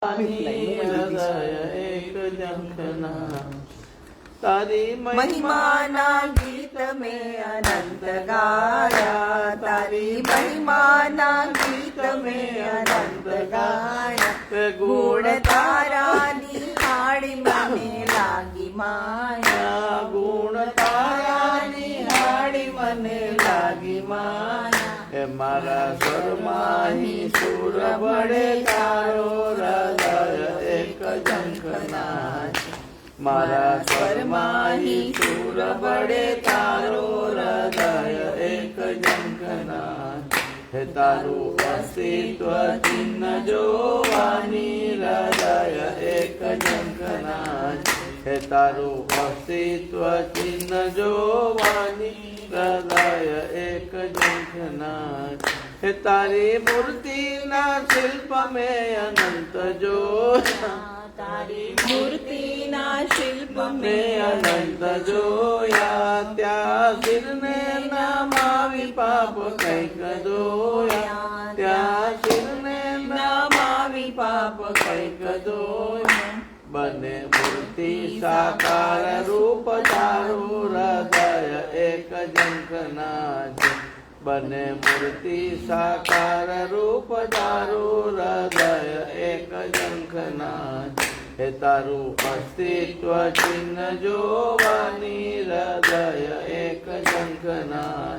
હૃદય એક ઝંખના તારી મહિમાના ગીત મેં અનંત ગાયા, તારી મહિમાના ગીત મેં અનંત ગાયા. ગુણ તારાની હાડી મને લાગી માયા, ગુણ તારાની હાડી મને લાગી માયા. એ મારા સ્વરમાહી સુર વડે તારો હૃદય એક ઝંખના. મારા સ્વરમાહી સુર વડે તારો હૃદય એક ઝંખના. હે તારું અસ્તિત્વ ચિહ્ન જોવાની હૃદય એક ઝંખના. હે તારું અસ્તિત્વ ચિહ્ન જોવાની હૃદય એક ઝંખના. હે તારી મૂર્તિના શિલ્પ મેં અનંત જોયા, તારી મૂર્તિના શિલ્પ મેં અનંત જોયા. ત્યાં શિરને નમાવી પાપ કંઈક ધોયા, ત્યાં શિરને નમાવી પાપ કંઈક ધોયા. બને મૂર્તિ સાકાર રૂપ તારું હૃદય એક ઝંખના છે. બને મૂર્તિ સાકાર રૂપ તારું હૃદય એક ઝંખના. હે તારું અસ્તિત્વ ચિહ્ન જોવાની હૃદય એક ઝંખના.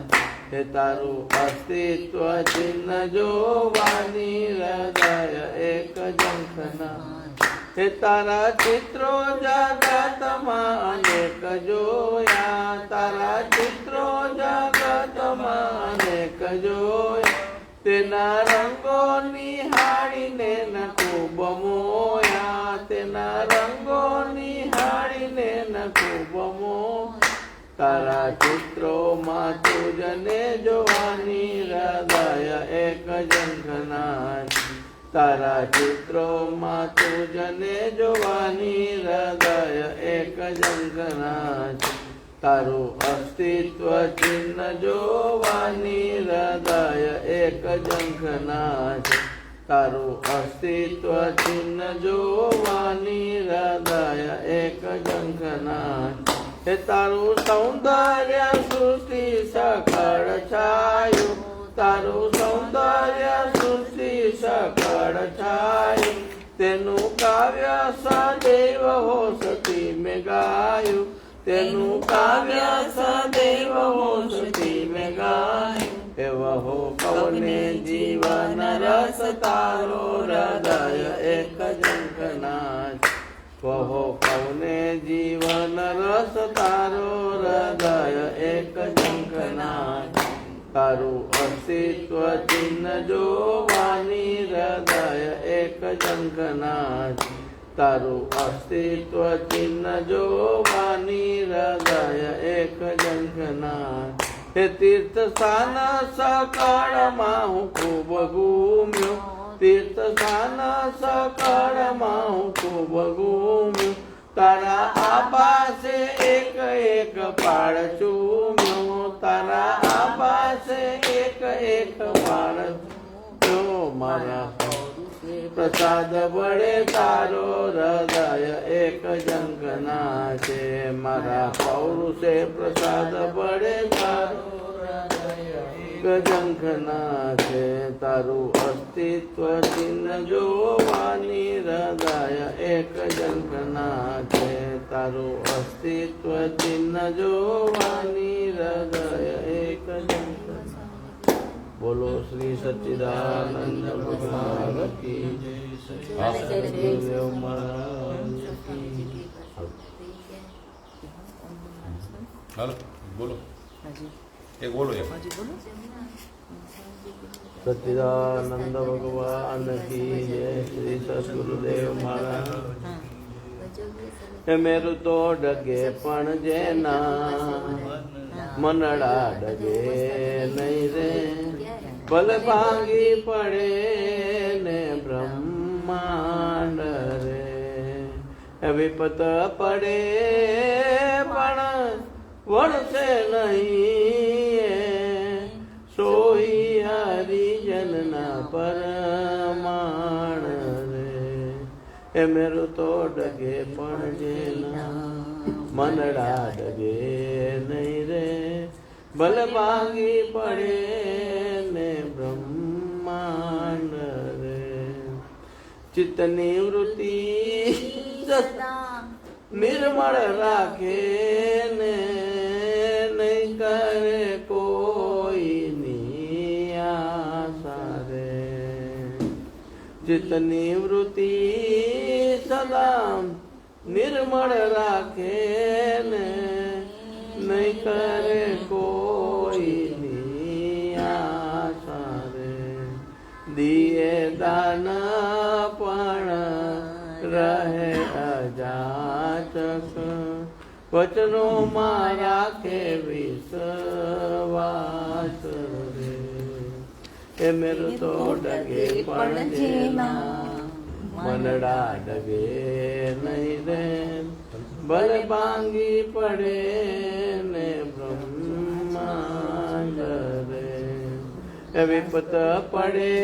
હે તારું અસ્તિત્વ ચિહ્ન જોવાની હૃદય એક ઝંખના. હે તારા ચિત્રો જગતમાં અનેક જોયા, તારા ચિત્રો જગતમાં અનેક જોયા. તેના રંગો નિહાળીને ન ખૂબ મોયા, તેના રંગો નિહાળીને ન ખૂબ મોયા. તારા ચિત્રોમાં તુજને જોવાની હૃદય એક ઝંખના. તારા ચિત્રોમાં તુજને જોવાની હૃદય એક ઝંખના. તારું અસ્તિત્વ ચિહ્ન જોવાની હૃદય એક ઝંખના. તારું અસ્તિત્વ ચિહ્ન જોવાની હૃદય એક ઝંખના. હે તારું સૌંદર્ય સૃષ્ટિ સકળ છાયું, તારું સૌંદર્ય સૃષ્ટિ સકળ છાયું. તેનું કાવ્ય સદૈવ હોસતી મેં ગાયું, તેનું કાવ્ય સદૈવ હોસતી મેં ગાયું. હે વહો કવને જીવન રસ તારો હૃદય એક ઝંખના. વહો કવને જીવન રસ તારો હૃદય એક ઝંખના. તારું અસ્તિત્વ ચિહ્ન જોવાની હૃદય એક ઝંખના. તારું અસ્તિત્વ ચિહ્ન જોવાની હૃદય એક ઝંખના. હે તીર્થ સ્થાન સકળમાં હું ખૂબ ઘૂમ્યો, તીર્થ સ્થાન સકળમાં હું ખૂબ ઘૂમ્યો. તારા આભાસે એક એક પાળ ચૂમ્યો, તારા આભાસે એક એક પાળ જો. મારા પ્રસાદ વડે તારો હૃદય એક ઝંખના છે. મારા પૌરુષે પ્રસાદ વડે તારો હૃદય એક ઝંખના છે. તારું અસ્તિત્વ ચિહ્ન જોવાની હૃદય એક ઝંખના છે. તારું અસ્તિત્વ ચિહ્ન જોવાની હૃદય એક ઝંખના. બોલો શ્રી સચ્ચિદાનંદ ભગવાન કી જય. સદગુરુદેવ મહારાજ કી જય. હાલો બોલો એક બોલો એક સચ્ચિદાનંદ ભગવાન કી જય. શ્રી સદગુરુદેવ મહારાજ. મેરું તો ડગે પણ જેના મનડા ડગે નહીં રે. ભલે ભાંગી પડે ને બ્રહ્માંડ રે. વિપત પડે પણ વળશે નહીં, સોઈ હરિજનના પરમાણ રે. એ મેરું તો ડગે પણ જેના મનડા ડગે નહીં રે ભલે ભાંગી પડે ને બ્રહ્માંડ રે ચિત્તની વૃત્તિ નિર્મળ રાખે ને નહીં કરે કોઈની આશા રે ચિત્તની વૃત્તિ સદા નિર્મળ રાખે ને નહીં કરે કોઈની આશા રે દિયે દાન પણ રહે અજાચક વચનોમાં રાખે વિશ્વાસ રે એ મેરું તો ડગે પણ જેના મનડા ડગે નહીં રે ભલે ભાંગી પડે ને બ્રહ્માંડ રે એ વિપત પડે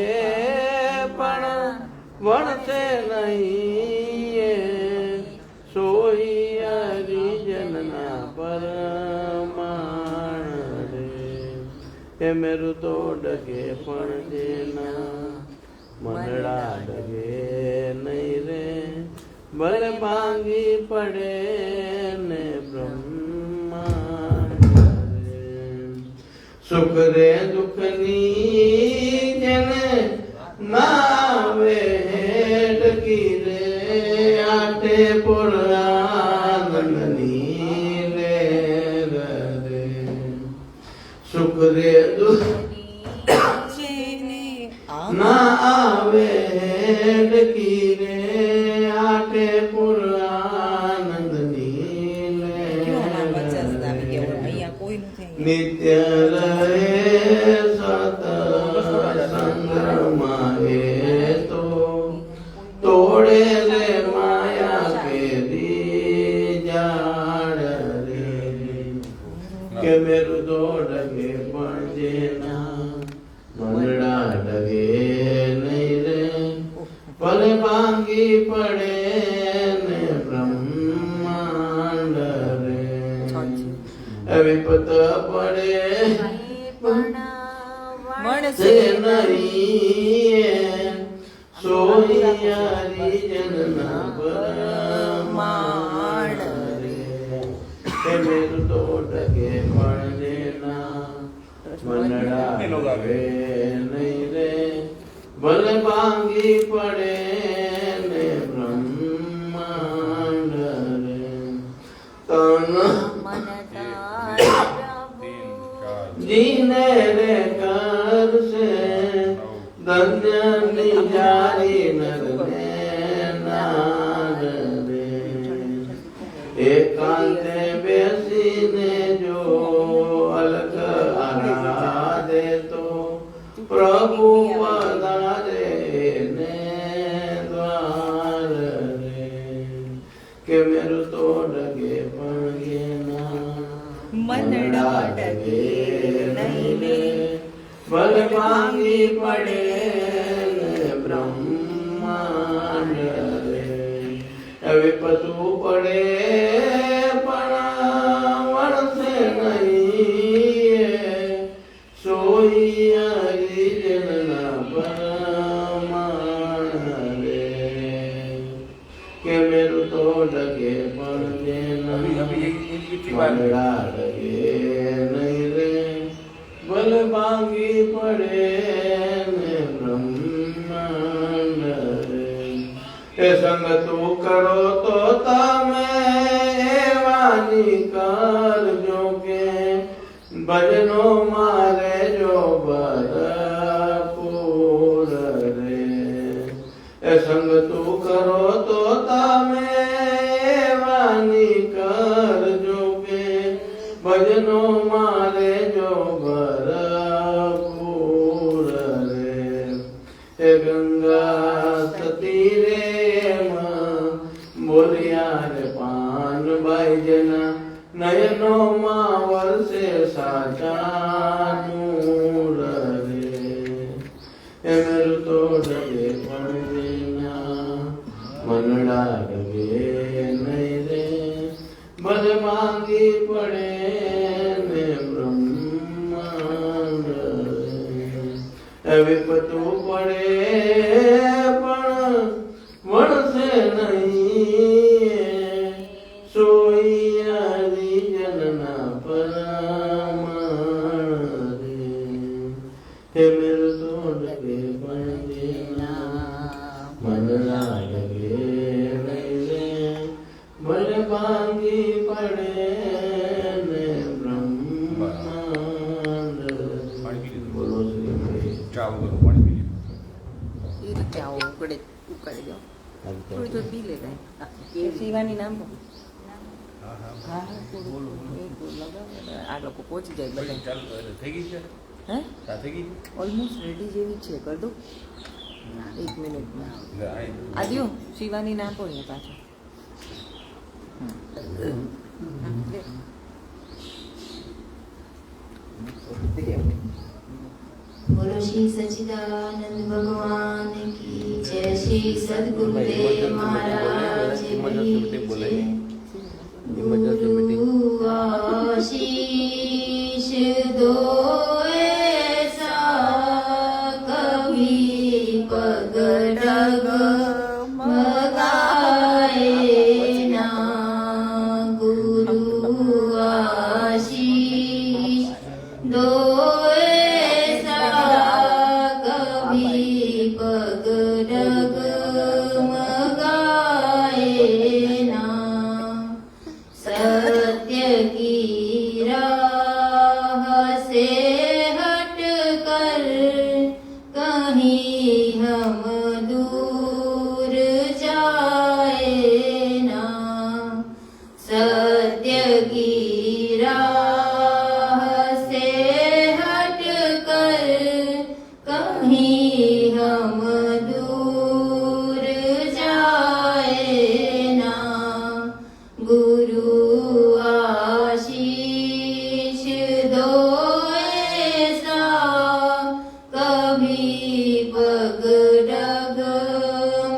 પણ વણશે નહીં સોઈ હરિજનના પરમાણ રે એ મેરું તો ડગે પણ જેના મનડા ડગે નહીં રે ભલે ભાંગી પડે ને બ્રહ્માંડ રે સુખ રે દુઃખની જેને નાવે હેડકી રે આટે પુરાણની રે રે સુખ રે દુઃખ ના આવે હેડકી રે આટે પુરાનંદની નિત્ય રહે સત સંગ્રમમાં એ તો તોડે રે માયા કેરી જાડ રે કે મેરું તો ડગે પણ જેના મનડા ડગે નહીં રે ભલે ભાંગી પડે ને બ્રહ્માંડ રે વિપત પડે વણશે નહીં સોઈ હરિજનના પરમાણ રે એ મેરું તો ડગે પણ જેના મનડા ડગે નહીં રે ભલે ભાંગી પડે ને બ્રહ્માંડ રે તન જીને રે કરશે ધન્ય નિજારી નરને નાદ રે એકાંતે બેસીને જો અલગ આરાધે તો પ્રભુ પધારે ને દ્વાર રે કે મેરું તો ડગે પણ જેના મનડા ડગે નહીં રે ભલે ભાંગી પડે ને બ્રહ્માંડ રે વિપતુ પડે પણ વણશે નહીં સોઈ હરિજનના પરમાણ રે કે મેરું તો ડગે પણ જેના મનડા ડગે નહીં રે ભલે ભાંગી પડે ને બ્રહ્માંડ રે એ સંગ તું કરો તો તમે એવાની કરજો કે ભજનો મારે જો ભરપૂર રે એ સંગ તું કરો તો તમે એવાની કરજો કે ભજનો મારે જો ભરપૂર રે એ ગંગા સતી રે બોલ્યા રે પાનબાઈ જના નયનો માં વરસે સાચા मनड़ा लगे नहीं रे भले मांगी पड़े ने ब्रह्मांड रे विपतु पड़े पण वणसे नहीं सोई आदि जनना परमाण रे हे मेरे तोड़ के बन देना मन लगे नहीं रे भले भांगी पड़े ने ब्रह्मांड बोलो श्री हरि ચા વગરનું પાણી પી લ્યો. એ રીતે આવો ઉકળે ઉકાળી દો થોડી થોડી પી લે કાંઈ એ શિવાની નામ પણ હા હા હા હા થોડું લગાવો આ લોકો પહોંચી જાય બધા ચાલુ થઈ ગઈ છે હે ચા થઈ ગઈ ઓલમોસ્ટ રેડી જેવી છે કર દો 1 મિનિટમાં એટલે આ આ દ્યો શિવાની નામ પણ અહીંયા પાછળ बोलो श्री सच्चिदानंद भगवान की जय। श्री सद्गुरुदेव महाराज की जय। गुरु आशीष दो ऐसा कभी पग डग मगाए ना। गुरु आशीष दो पग डग मगाए ना। सत्य की राह से हट कर कहीं हम दूर जाए ना। सत्य की राह से हट कर कहीं हम दूर जाए ना। गुरु आशीष दो ऐसा कभी पग डग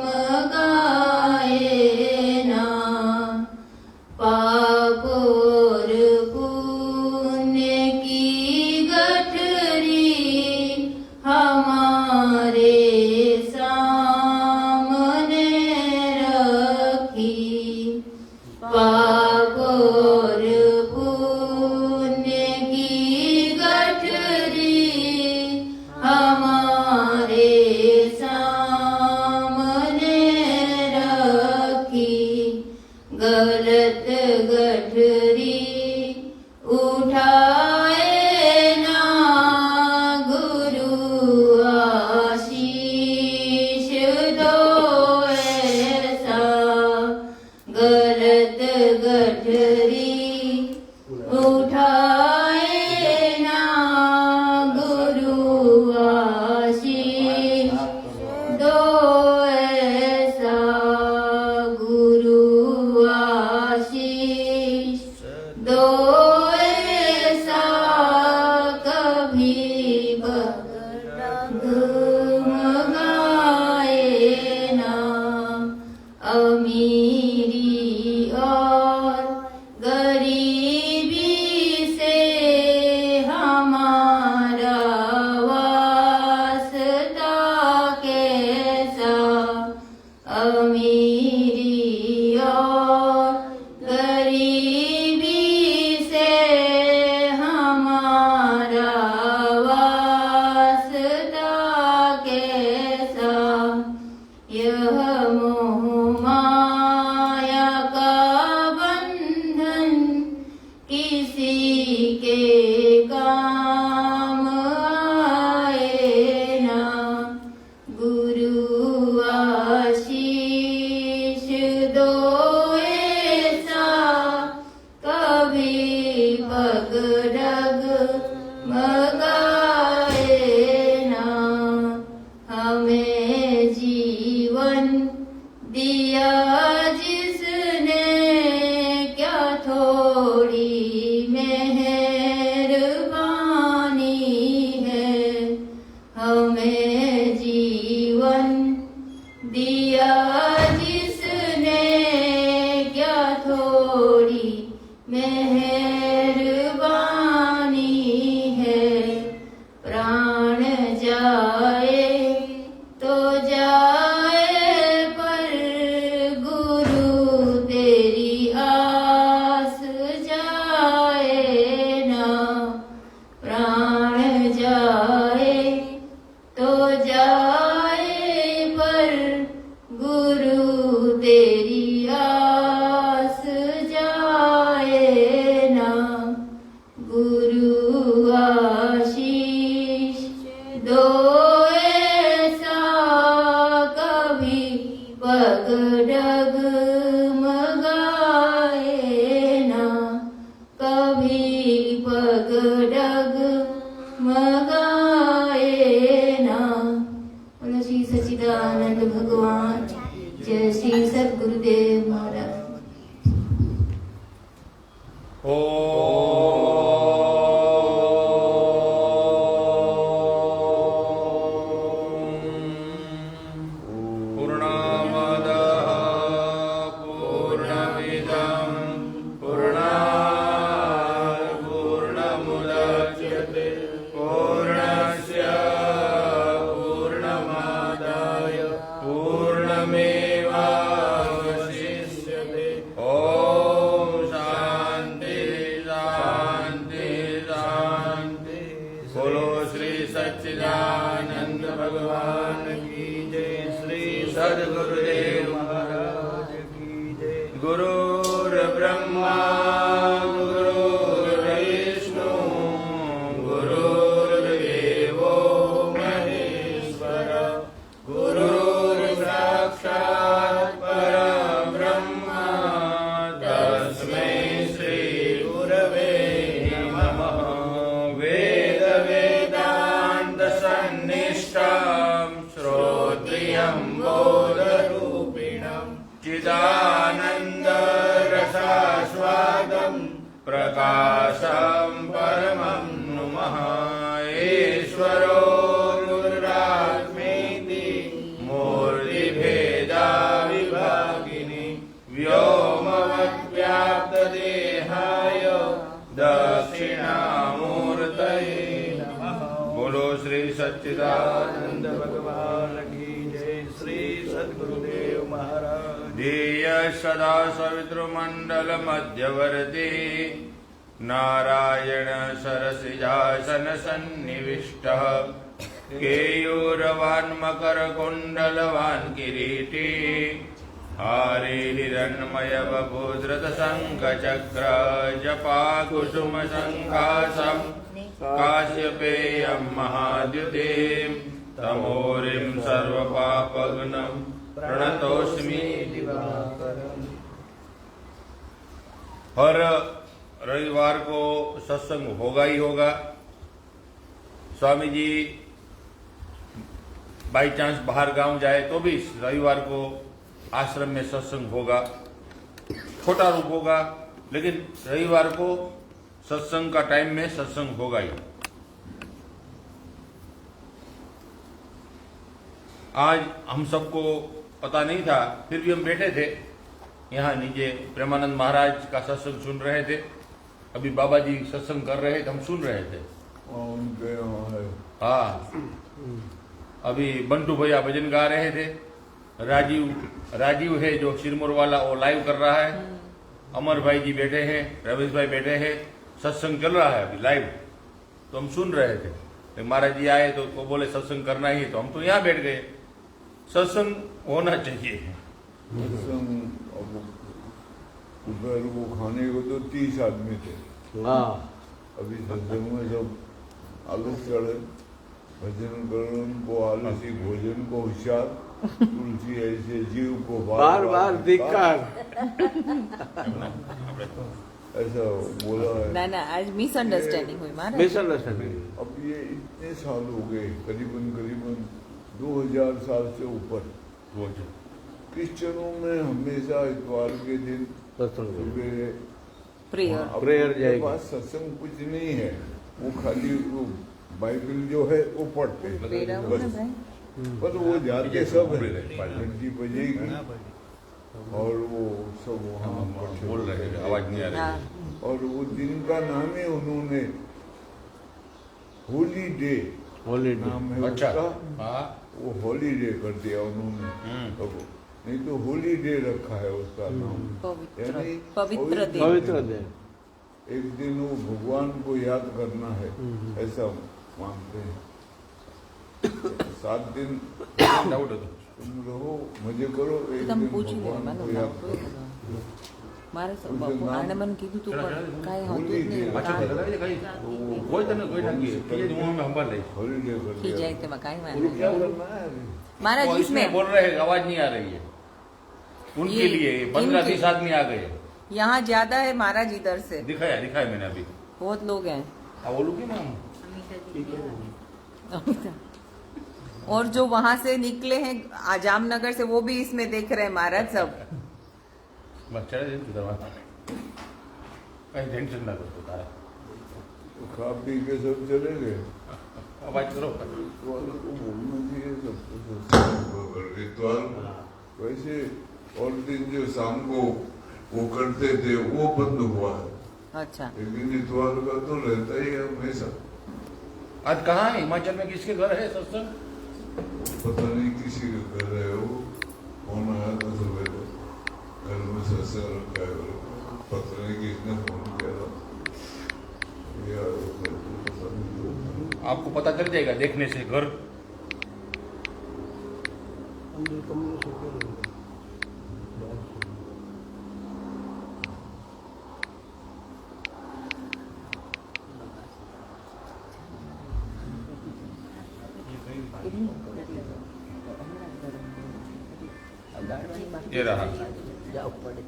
मगाए ना। पाप और पुण्य की गठरी हमारे सामने रखी। पाप और पुण्य की गठरी हमारे सामने रखी। गलत गठरी उठाए ना। गुरु आशीष दो ऐसा गलत गठरी उठाए ना। गुरु आशीष दो ऐसा गुरु आशीष दो ऐसा कभी मगाए ना। अमीरी और गरीबी से हमारा वास्ता कैसा। अमीरी और गरीबी से हमारा वास्ता कैसा। यह मोह माया का बंधन किसी के काम आए ना। गुरु आशीष दो ऐसा कभी पग डग मगाए ना। हमें जीवन दिया जिसने क्या थोड़ी मेहरबानी है। हमें जीवन दिया जिसने मेहरबानी है। प्राण जाए तो जाए पर गुरु तेरी आस जाए ना। प्राण जाए तो जाए पर गुरु तेरी आस जाए ना। गुरु आशीष दो ऐसा कभी पग डगमगाए ना। कभी पग डगमगाए ना। बोलो श्री सच्चिदानंद भगवान। जय श्री सद्गुरुदेव महाराज। पूर्णमदः पूर्णमिदं पूर्णात् पूर्णमुदच्यते पूर्णस्य पूर्णमादाय पूर्णमेवावशिष्यते। ॐ शान्ति शान्ति शान्ति। बोलो श्री सच्चिदानंद भगवान की जय। श्री सद्गुरुदेव महाराज की जय। गुरुर्ब्रह्मा गुरुर्विष्णु गुरुर्देवो महेश्वर गुरुर्साक्षात् परब्रह्म तस्मै श्री गुरवे नमः। वेद वेदांत सन्निष्ठां श्रोत्रियं बोधरूपिणं चिदानंद रसास्वादं प्रकाशं परमं नुमः। ईश्वरो गुरुरात्मेति मूर्तिभेदा विभागिनि व्योमवद्व्याप्तदेहाय दक्षिणामूर्तये नमः। बोलो श्री सच्चिदानंद भगवान की जय। श्री सद्गुरुदेव महाराज। ध्येय सदा सवितृमंडल मध्यवर्ती नारायण सरसिजासन सन्निविष्टः केयूरवान् मकरकुण्डलवान् किरीटी हारे हिरण्मय बभूधृत शङ्खचक्र जपाकुसुम शङ्कासं काश्यपेयं महाद्युतिं तमोरिं सर्वपापघ्नं प्रणतोस्मि दिवाकरम्। हर रविवार को सत्संग होगा ही होगा। स्वामी जी बाई चांस बाहर गांव जाए तो भी रविवार को आश्रम में सत्संग होगा। छोटा रूप होगा लेकिन रविवार को सत्संग का टाइम में सत्संग होगा ही। आज हम सबको पता नहीं था, फिर भी हम बैठे थे यहाँ नीचे प्रेमानंद महाराज का सत्संग सुन रहे थे। अभी बाबा जी सत्संग कर रहे थे, हम सुन रहे थे। हाँ, अभी बंटू भैया भजन गा रहे थे। राजीव है जो सिरमौर वाला, वो लाइव कर रहा है। अमर भाई जी बैठे हैं, रमेश भाई बैठे हैं, सत्संग चल रहा है अभी लाइव। तो हम सुन रहे थे। तो महाराज जी आए तो वो बोले सत्संग करना ही, तो हम तो यहाँ बैठ गए। सत्संग होना चाहिए। दोपहर को खाने को तो 30 आदमी थे। अभी सत्संग में सब आलस चढ़े, भजन करो उनको आलसी, भोजन को होशियार, तुलसी ऐसे जीव को बार बार धिक्कार, ऐसा बोला है। ना आज मिसअंडरस्टैंडिंग हुई महाराज। मिसअंडरस्टैंडिंग। अब ये इतने साल हो गए, करीबन 2000 साल से ऊपर। क्रिश्चियनों में हमेशा इतवार के दिन प्रेयर जाएगी। पास सत्संग कुछ नहीं है, वो खाली वो बाइबल जो है वो पढ़ते हैं बस। पर वो जाते सब है, घंटी बजेगी और वो सब वहाँ बोल रहे हैं, आवाज नहीं आ रही। और वो दिन का नाम ही उन्होंने होली डे नाम है अच्छा उसका, हाँ वो हॉलीडे कर दिया उन्होंने। अब नहीं तो होली डे रखा है उसका नाम, यानी पवित्र दिन। एक दिन वो भगवान को याद करना है, ऐसा मानते हैं। 7 दिन डाउट है तो तुम रहो, मजे करो, एक તમે दिन પૂછી લે भगवान को મને याद करो। મારે બાપુ આને મને કીધું તું પણ કાંઈ હોતું જ નહીં પાછળ લગાવી દે કઈ કોઈ તને કોઈ નાખી કે હું અમે સંભાળ લઈશ हॉलीडे कर ખી दिया। જાય તેમાં કાંઈ बोलो क्या વાંધો करना है अभी? મારા वो जिसमें इसमें बोल रहे हैं आवाज नहीं आ रही है उनके ये- लिए इनके- 15-20 आदमी आ गए यहाँ ज्यादा है महाराज इधर से दिखाया मैंने अभी बहुत लोग हैं बोलू की ना और जो वहां से निकले हैं जामनगर से वो भी इसमें देख रहे हैं महाराज सब बस चले दिन दरवाजा कहीं टेंशन ना करो तारा तो खा पी के सब चले गए। आवाज करो रिचुअल को बोलना चाहिए सबको। रिचुअल वैसे और दिन जो शाम को वो करते थे वो बंद हुआ है, अच्छा लेकिन रिचुअल का तो रहता ही है हमेशा। आज कहाँ है हिमाचल में किसके घर है सत्संग पता नहीं किसी के घर है वो, फोन आया था सवेरे घर में सत्संग रखा है, पता नहीं किसने फोन किया था यार, पता नहीं। आपको पता चल जाएगा देखने से घर ये रहा जाओ पड़े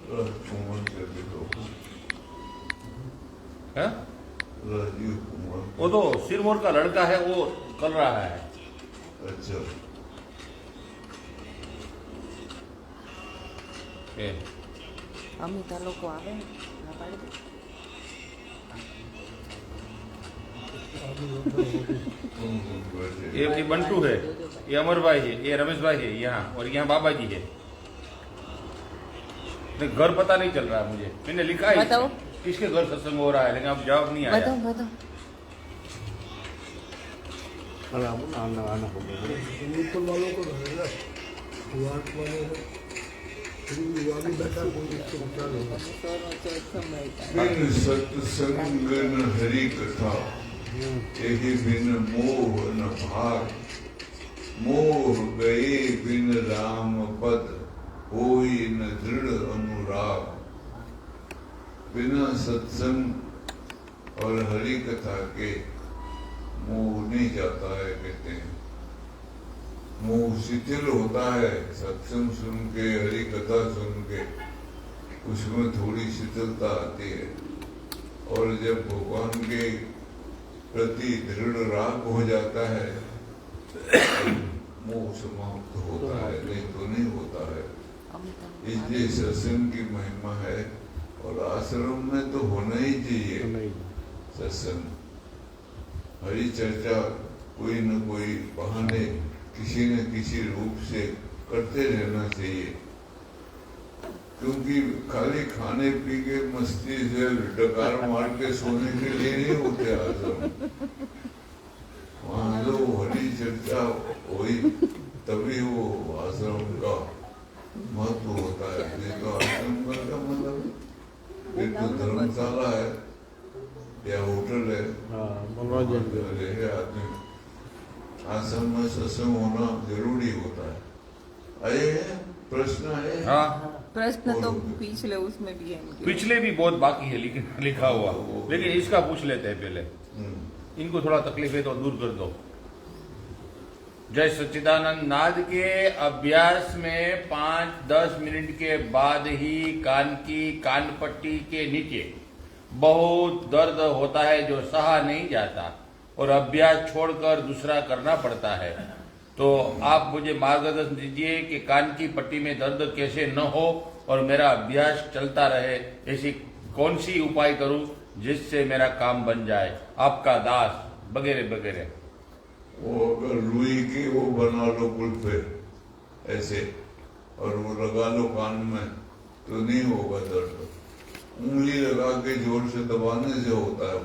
राजकुमार से देखो, है राजीव कुमार। वो तो सिरमौर का लड़का है वो कर रहा है अच्छा ये અમિતા લોકો આવે ને ના પાડી દે ये बंटू है, ये अमर भाई है, ये रमेश भाई है यहाँ, और यहाँ बाबा जी है। घर पता नहीं चल रहा है मुझे, मैंने लिखा है बताओ। किसके घर सत्संग हो रहा है, लेकिन अब जवाब नहीं आया। बताओ बताओ बिन सत्संग न हरि कथा, यही बिन मोह न भाग। मोह गए बिन राम पद, होई न दृढ़ अनुराग। बिना सत्संग और हरि कथा के मोह नहीं जाता है, कहते हैं। मोह शिथिल होता है, सत्संग सुन के, हरि कथा सुन के उसमें थोड़ी शिथिलता आती है, और जब भगवान के प्रति दृढ़ राग हो जाता है मोह समाप्त होता है, नहीं तो नहीं होता है। इसलिए सत्संग की महिमा है, और आश्रम में तो होना ही चाहिए सत्संग। हरि चर्चा कोई न कोई बहाने किसी न किसी रूप से करते रहना चाहिए, क्योंकि खाली खाने पी के मस्ती से डकार मार के सोने के लिए नहीं होते आश्रम। वहाँ जो हरी चर्चा हुई तभी वो आश्रम का महत्व होता है। ये तो आश्रम का क्या मतलब है? ये तो धर्मशाला है या होटल है, रहे आदमी। आश्रम में सत्संग होना जरूरी होता है। आए हैं प्रश्न है? हाँ प्रश्न तो पिछले उसमें भी है इनके। पिछले भी बहुत बाकी है लेकिन लिखा हुआ, लेकिन इसका पूछ लेते हैं पहले। इनको थोड़ा तकलीफ है तो दूर कर दो। जय सच्चिदानंद। नाद के अभ्यास में 5-10 मिनट के बाद ही कान की कानपट्टी के नीचे बहुत दर्द होता है जो सहा नहीं जाता, और अभ्यास छोड़कर दूसरा करना पड़ता है। तो आप मुझे मार्गदर्शन दीजिए कि कान की पट्टी में दर्द कैसे न हो और मेरा अभ्यास चलता रहे। ऐसी कौन सी उपाय करूं जिससे मेरा काम बन जाए। आपका दास वगैरह वगैरह। वो अगर रुई की वो बना लो कुल्फे, ऐसे, और वो लगा लो कान में तो नहीं होगा दर्द। उंगली लगा के जोर से दबाने से होता है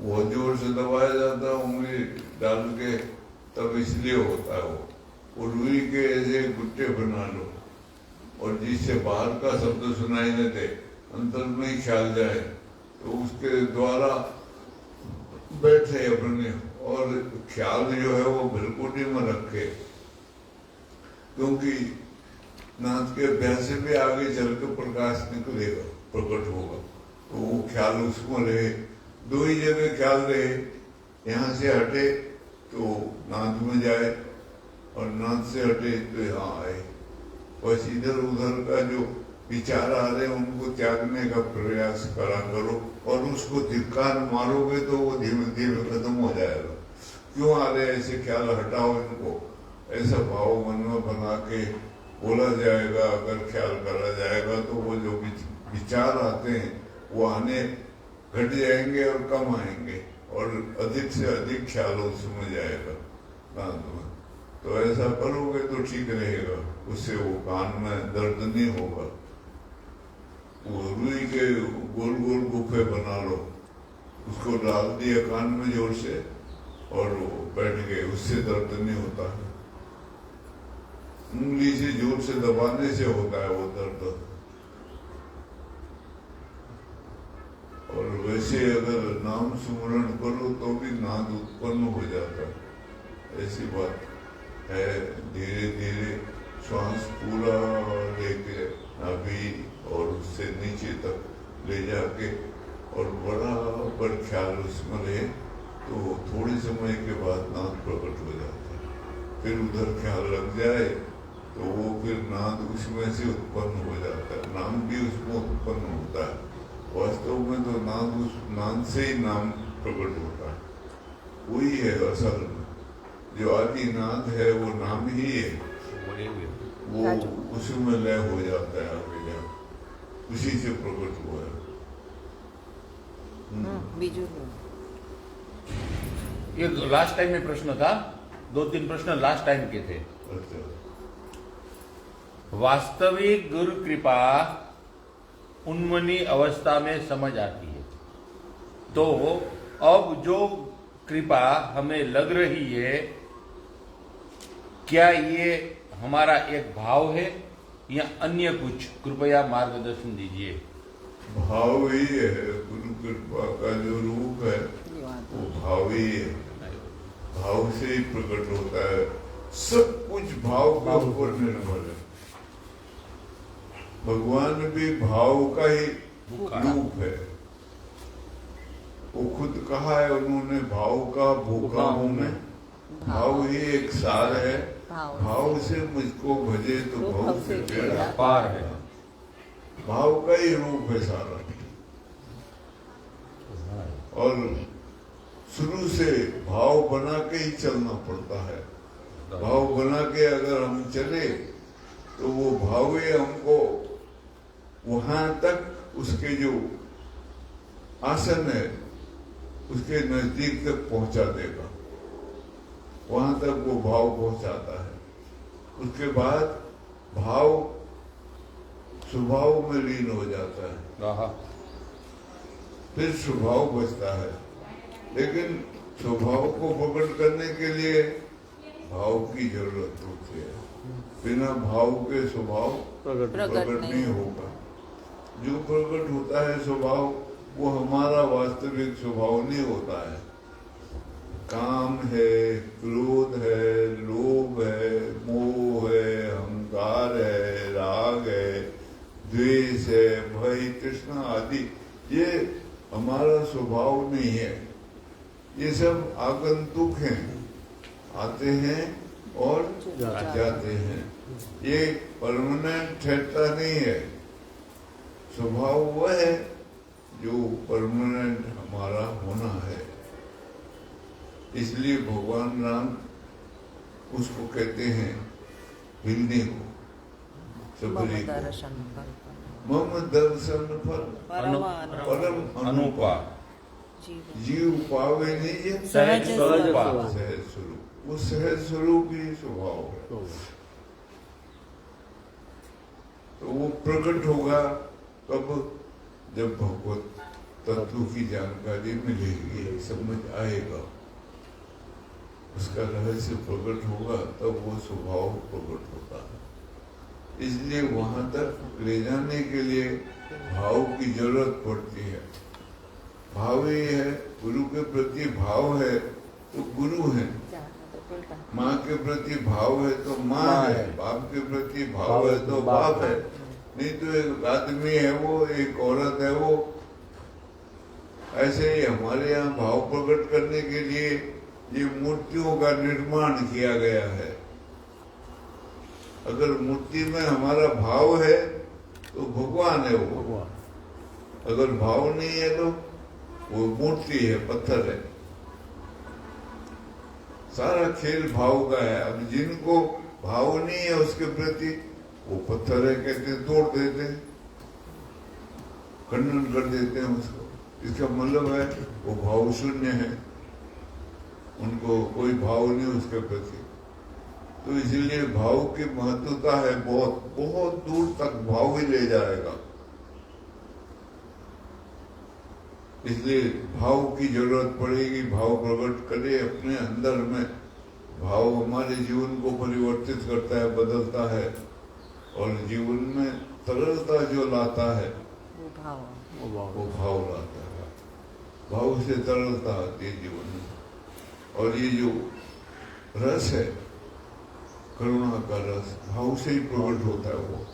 वो जोर से दबाया जाता है उंगली डाल के, तब इसलिए होता है वो रुई के ऐसे गुट्टे बना लो, और जिससे बाहर का शब्द सुनाई न दे, अंतर में ही ख्याल जाए, तो उसके द्वारा बैठे अपने, और ख्याल जो है वो भ्रकुटी में रखे, क्योंकि नाथ के अभ्यास से भी आगे चल के प्रकाश निकलेगा, प्रकट होगा, तो वो ख्याल उसमें रहे। दो ही जगह ख्याल रहे, यहाँ से हटे तो नाथ में जाए, और नाथ से हटे तो यहाँ आए। बस इधर उधर का जो विचार आ रहे हैं उनको त्यागने का प्रयास करा करो, और उसको धिक्कार मारोगे तो वो धीमे धीमे खत्म हो जाएगा। क्यों आ रहे ऐसे ख्याल, हटाओ इनको, ऐसा भाव मन में बना के बोला जाएगा। अगर ख्याल करा जाएगा तो वो जो विचार आते हैं वो आने घट जाएंगे और कम आएंगे, और अधिक से अधिक ख्याल उसमें जाएगा कान में। तो ऐसा करोगे तो ठीक रहेगा, उससे वो कान में दर्द नहीं होगा। वो रुई के गोल गोल गुफे बना लो, उसको डाल दिया कान में जोर से, और वो बैठ गए, उससे दर्द नहीं होता है। उंगली से जोर से दबाने से होता है वो दर्द। और वैसे अगर नाम सुमरण करो तो भी नाद उत्पन्न हो जाता है, ऐसी बात है। धीरे धीरे श्वास पूरा लेके नाभि और उससे नीचे तक ले जाके, और बराबर ख्याल उसमें रहे, तो थोड़े समय के बाद नाद प्रकट हो जाता है। फिर उधर ख्याल लग जाए तो वो फिर नाद उसमें से उत्पन्न हो जाता है, नाम भी उसमें उत्पन्न होता है। वास्तव में तो नाद उस नाद से ही नाम प्रकट होता है, वही है असल में। जो आदि नाद है वो नाम ही है, वो उसी में लय हो जाता है आगे जा, उसी से प्रकट हुआ है। बीजू ये लास्ट टाइम में प्रश्न था, 2-3 प्रश्न लास्ट टाइम के थे। अच्छा। वास्तविक गुरु कृपा उन्मनी अवस्था में समझ आती है, तो अब जो कृपा हमें लग रही है, क्या ये हमारा एक भाव है या अन्य कुछ? कृपया मार्गदर्शन दीजिए। भाव ही है, गुरु कृपा का जो रूप है वो भाव ही है, भाव से ही प्रकट होता है। सब कुछ भाव के ऊपर निर्भर है। भगवान भी भाव का ही रूप है। वो खुद कहा है उन्होंने, भाव का भूखा हूं मैं। भाव ही एक सार है, भाव से मुझको भजे तो भाव से बेड़ा पार है। भाव का ही रूप है सारा। और शुरू से भाव बना के ही चलना पड़ता है। भाव बना के अगर हम चले तो वो भाव ही हमको वहां तक, उसके जो आसन है उसके नजदीक तक पहुंचा देगा। वहां तक वो भाव पहुंचाता है। उसके बाद भाव स्वभाव में लीन हो जाता है, फिर स्वभाव बचता है। लेकिन स्वभाव को प्रकट करने के लिए भाव की जरूरत होती है। बिना भाव के स्वभाव प्रकट नहीं होगा। जो प्रकट होता है स्वभाव, वो हमारा वास्तविक स्वभाव नहीं होता है। काम है, क्रोध है, लोभ है, मोह है, अहंकार है, राग है, द्वेष है, भय, तृष्णा आदि, ये हमारा स्वभाव नहीं है। ये सब आगंतुक हैं, आते हैं और जाते हैं। ये परमानेंट ठहरता नहीं है। स्वभाव वह है जो परमानेंट हमारा होना है। इसलिए भगवान राम उसको कहते हैं हिलने को, सबरी को। मम दर्शन फल परम अनुपा, जीव पावे नहीं सहज स्वरूपा। सहज स्वरूप। वो सहज स्वरूप ही स्वभाव है। तो वो प्रकट होगा कब, जब भगवत तत्व की जानकारी मिलेगी, समझ आएगा, उसका रहस्य प्रकट होगा, तब वो स्वभाव प्रकट होता है। इसलिए वहां तक ले जाने के लिए भाव की जरूरत पड़ती है। भाव ही है, गुरु के प्रति भाव है तो गुरु है, माँ के प्रति भाव है तो माँ है, बाप के प्रति भाव है तो बाप है। नहीं तो एक आदमी है वो, एक औरत है वो। ऐसे ही हमारे यहाँ भाव प्रकट करने के लिए ये मूर्तियों का निर्माण किया गया है। अगर मूर्ति में हमारा भाव है तो भगवान है वो, अगर भाव नहीं है तो वो मूर्ति है, पत्थर है। सारा खेल भाव का है। अब जिनको भाव नहीं है उसके प्रति, वो पत्थर है कहते, तोड़ देते हैं, खंडन कर देते हैं उसको। इसका मतलब है वो भाव शून्य है, उनको कोई भाव नहीं उसके प्रति। तो इसलिए भाव की महत्वता है, बहुत बहुत दूर तक भाव ही ले जाएगा। इसलिए भाव की जरूरत पड़ेगी। भाव प्रकट करे अपने अंदर में। भाव हमारे जीवन को परिवर्तित करता है, बदलता है, और जीवन में तरलता जो लाता है वो भाव लाता है। भाव से तरलता आती है जीवन में। और ये जो रस है, करुणा का रस, भाव से ही प्रकट होता है। वो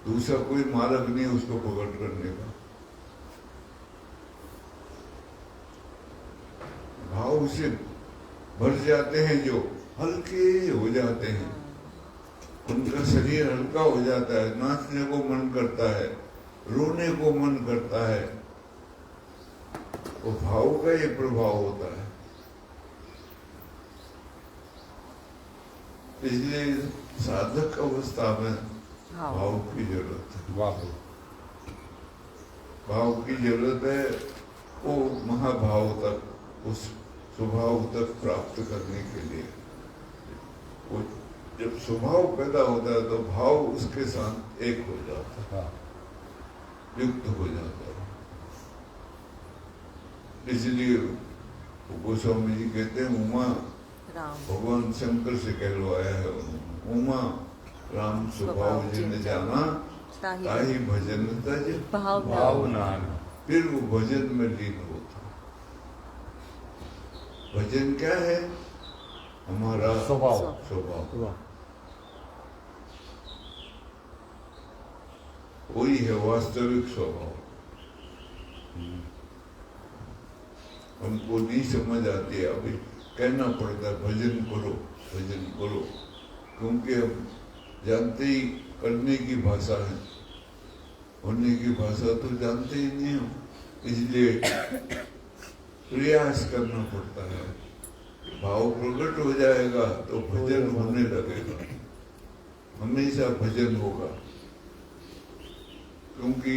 दूसरा कोई मार्ग नहीं उसको प्रकट करने का। भाव से भर जाते हैं, जो हल्के हो जाते हैं, उनका शरीर हल्का हो जाता है, नाचने को मन करता है, रोने को मन करता है। वो भाव का ये प्रभाव होता है। इसलिए साधक अवस्था में भाव की जरूरत है। भाव की जरूरत है वो महाभाव तक, उस स्वभाव तक प्राप्त करने के लिए। वो जब स्वभाव पैदा होता है तो भाव उसके साथ एक हो जाता है, युक्त हो जाता है। इसलिए गोस्वामी जी कहते हैं उमा भगवान शंकर से कहलवाया है, उमा राम स्वभाव जिन जाना ताही भजन तज भावना। फिर वो भजन में लीन होता। भजन क्या है? हमारा स्वभाव वही है वास्तविक स्वभाव। हमको नहीं समझ आती है, अभी कहना पड़ता है भजन करो, भजन करो, क्योंकि हम जानते ही करने की भाषा है, होने की भाषा तो जानते ही नहीं हो। इसलिए प्रयास करना पड़ता है। भाव प्रकट हो जाएगा तो भजन होने लगेगा, हमेशा भजन होगा, क्योंकि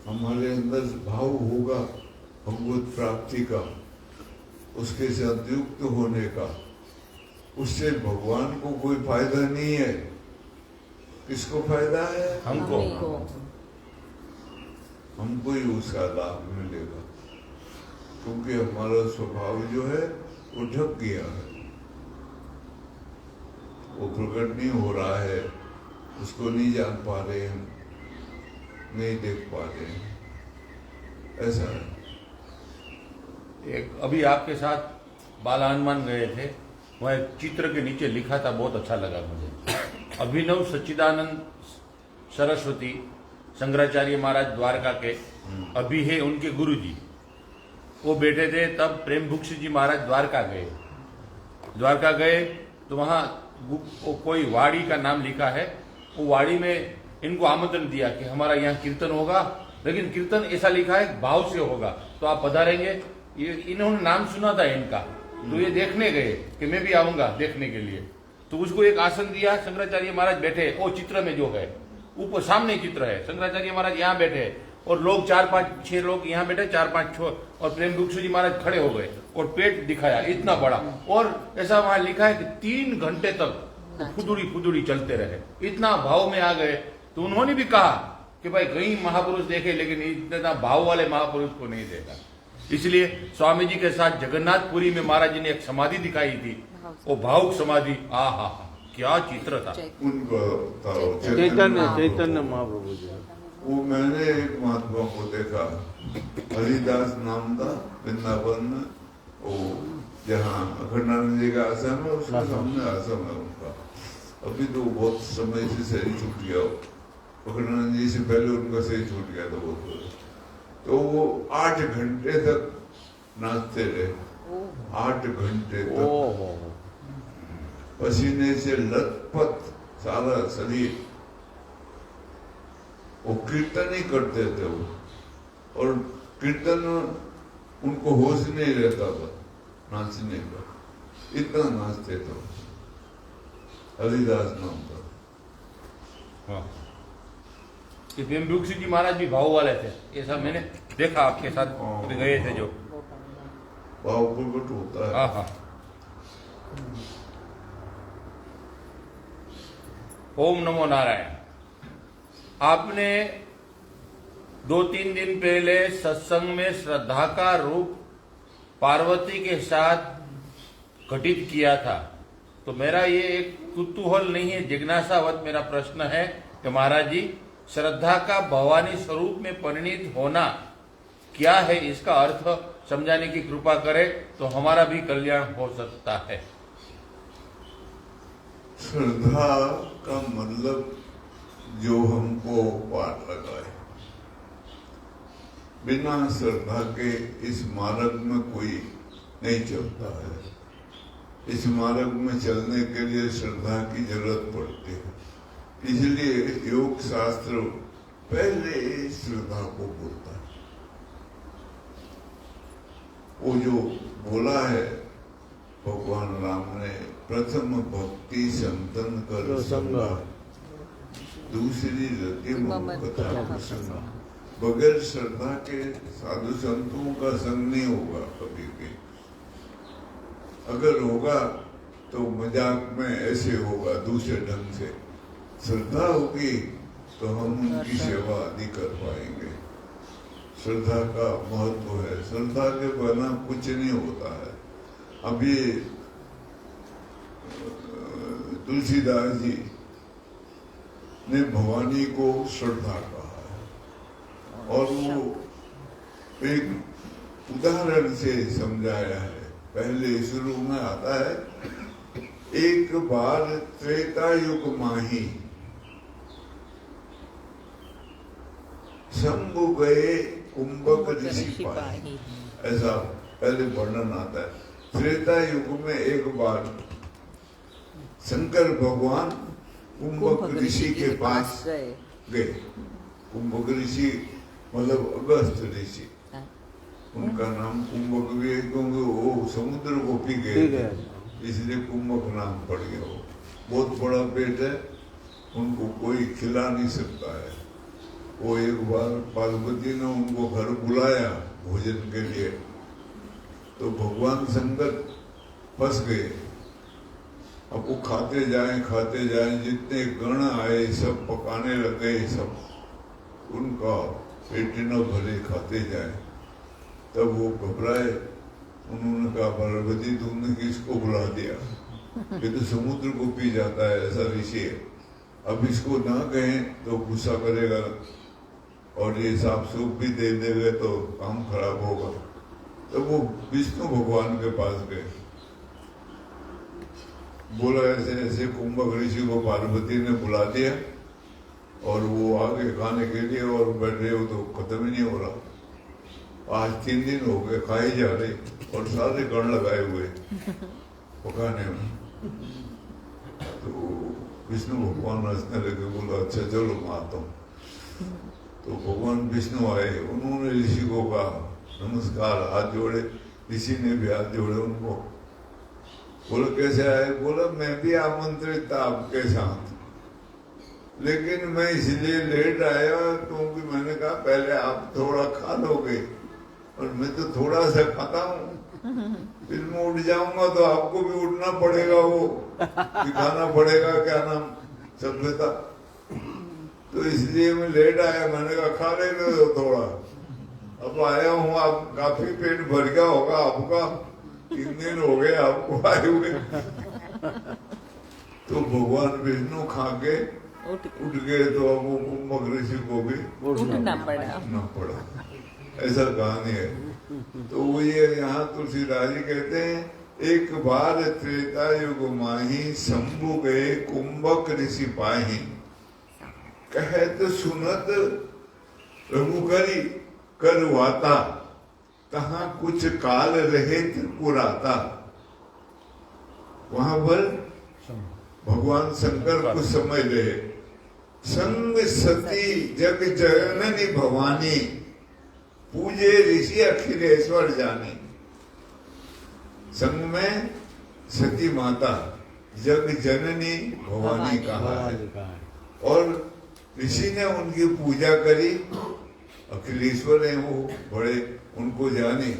हमारे अंदर भाव होगा भगवत प्राप्ति का, उसके साथ युक्त होने का। उससे भगवान को कोई फायदा नहीं है। किसको फायदा है? हमको ही उसका लाभ मिलेगा, क्योंकि हमारा स्वभाव जो है वो ढक गया है, वो प्रकट नहीं हो रहा है, उसको नहीं जान पा रहे हम, नहीं देख पा रहे हैं, ऐसा है। एक अभी आपके साथ बाल हनुमान गए थे, वह एक चित्र के नीचे लिखा था, बहुत अच्छा लगा मुझे। अभिनव सच्चिदानंद सरस्वती शंकराचार्य महाराज द्वारका के अभी है उनके गुरु जी, वो बैठे थे। तब प्रेम भुक्ष जी महाराज द्वारका गए तो वहाँ कोई वाड़ी का नाम लिखा है। वो वाड़ी में इनको आमंत्रण दिया कि हमारा यहाँ कीर्तन होगा, लेकिन कीर्तन ऐसा लिखा है भाव से होगा, तो आप पधारेंगे। ये इन्होंने नाम सुना था इनका, तो ये देखने गए कि मैं भी आऊंगा देखने के लिए। तो उसको एक आसन दिया, शंकराचार्य महाराज बैठे, वो चित्र में जो है ऊपर सामने चित्र है, शंकराचार्य महाराज यहाँ बैठे और लोग 4-5-6 लोग यहाँ बैठे, 4-5 और प्रेम भिक्षु जी महाराज खड़े हो गए और पेट दिखाया इतना बड़ा, और ऐसा वहां लिखा है कि 3 घंटे तक फुदुड़ी चलते रहे। इतना भाव में आ गए तो उन्होंने भी कहा कि भाई कई महापुरुष देखे लेकिन इतना भाव वाले महापुरुष को नहीं देखा। इसलिए स्वामी जी के साथ जगन्नाथपुरी में महाराज जी ने एक समाधि दिखाई थी, वो भावुक समाधि, आहा क्या चित्र था। उनका था चैतन्य महाप्रभु जी। वो मैंने एक महात्मा को देखा, हरिदास नाम था, वृंदावन में, वो जहाँ अखंडानंद जी का आश्रम है उसके सामने आश्रम है उनका। अभी तो बहुत समय से शरीर छूट गया, अखंडानंद जी से पहले उनका शरीर छूट गया था बहुत। तो वो 8 घंटे तक नाचते रहे, 8 घंटे तक, पसीने से लथपथ सारा शरीर। वो कीर्तन ही करते थे वो, और कीर्तन उनको होश नहीं रहता था नाचने का, इतना नाचते थे। हरिदास नाम था। हाँ, भीमभूषी जी महाराज भी भाव वाले थे, ये सब मैंने देखा आपके साथ गए थे जो भाव प्रकट होता है। हाँ हाँ। ओम नमो नारायण। आपने 2-3 दिन पहले सत्संग में श्रद्धा का रूप पार्वती के साथ घटित किया था, तो मेरा ये एक कुतूहल नहीं है, जिज्ञासावत मेरा प्रश्न है कि महाराज जी, श्रद्धा का भवानी स्वरूप में परिणित होना क्या है, इसका अर्थ समझाने की कृपा करें तो हमारा भी कल्याण हो सकता है। श्रद्धा का मतलब जो हमको पार लगाए। बिना श्रद्धा के इस मार्ग में कोई नहीं चलता है। इस मार्ग में चलने के लिए श्रद्धा की जरूरत पड़ती है। इसलिए योग शास्त्र पहले श्रद्धा को बोलता है। वो जो बोला है भगवान राम ने, प्रथम भक्ति संतन कर संगा, दूसरी रति कथा प्रसंगा। बगैर श्रद्धा के साधु संतों का संग नहीं होगा कभी भी। अगर होगा तो मजाक में ऐसे होगा, दूसरे ढंग से। श्रद्धा होगी तो हम उनकी सेवा आदि कर पाएंगे। श्रद्धा का महत्व है, श्रद्धा के बिना कुछ नहीं होता है। अभी तुलसीदास जी ने भवानी को श्रद्धा कहा है, और वो एक उदाहरण से समझाया है। पहले शुरू में आता है, एक बार त्रेता युग माही शंभु गए कुंभक ऋषि पाही। ऐसा पहले वर्णन आता है। त्रेता युग में एक बार शंकर भगवान कुंभक ऋषि के पास गए। कुंभक ऋषि मतलब अगस्त ऋषि, उनका नाम कुंभक भी है क्योंकि वो समुद्र को पी गए, इसलिए कुंभक नाम पड़ गया। वो बहुत बड़ा पेट है, उनको कोई खिला नहीं सकता है। वो एक बार पार्वती ने उनको घर बुलाया भोजन के लिए, तो भगवान शंकर फंस गए। अब वो खाते जाए, जितने गण आए सब पकाने लगे, सब उनका पेट न भरे, खाते जाए। तब वो घबराए, उन्होंने कहा पार्वती तुमने किसको बुला दिया, ये तो समुद्र को पी जाता है, ऐसा ऋषि है। अब इसको ना कहें तो गुस्सा करेगा, और ये साफ सूप भी दे देंगे तो काम खराब होगा। तो वो विष्णु भगवान के पास गए, बोला ऐसे ऐसे कुंभक ऋषि को पार्वती ने बुला दिया, और वो आगे खाने के लिए, और बैठ रहे हो तो खत्म ही नहीं हो रहा। आज 3 दिन हो गए खाए जा रहे, और सारे गण लगाए हुए पकाने में। तो विष्णु भगवान हंसने लगे, बोला अच्छा चलो मारता हूँ। तो भगवान विष्णु आए, उन्होंने ऋषि को कहा नमस्कार, हाथ जोड़े। ऋषि ने भी हाथ जोड़े उनको। बोला कैसे आए? बोला मैं भी आमंत्रित था आपके साथ, लेकिन मैं इसलिए लेट आया क्योंकि मैंने कहा पहले आप थोड़ा खा लोगे, और मैं तो थोड़ा सा खाता हूँ, फिर मैं उठ जाऊंगा तो आपको भी उठना पड़ेगा, वो दिखाना पड़ेगा क्या नाम सभ्यता। तो इसलिए मैं लेट आया। मैंने कहा खा लेने दो थोड़ा, अब आया हूँ, आप काफी पेट भर गया होगा आपका, 3 दिन हो गए आपको आए हुए। तो भगवान विष्णु खा के उठ गए, तो अब वो कुंभक ऋषि को भी उठना पड़ा। ऐसा कहानी है। तो वो ये यहाँ तुलसीदास जी कहते हैं, एक बार त्रेता युग माही शंभु गए कुंभक ऋषि पाही, कहत सुनत रघुकरी करवाता, तहाँ कुछ काल रहे त्रिपुराता। वहां पर भगवान शंकर कुछ समय रहे। संग सती जग जननी भवानी, पूजे ऋषि अखिलेश्वर जानी। संग में सती माता जग जननी भवानी कहा है, और ऋषि ने उनकी पूजा करी। अखिलेश्वर है वो, बड़े उनको जाने।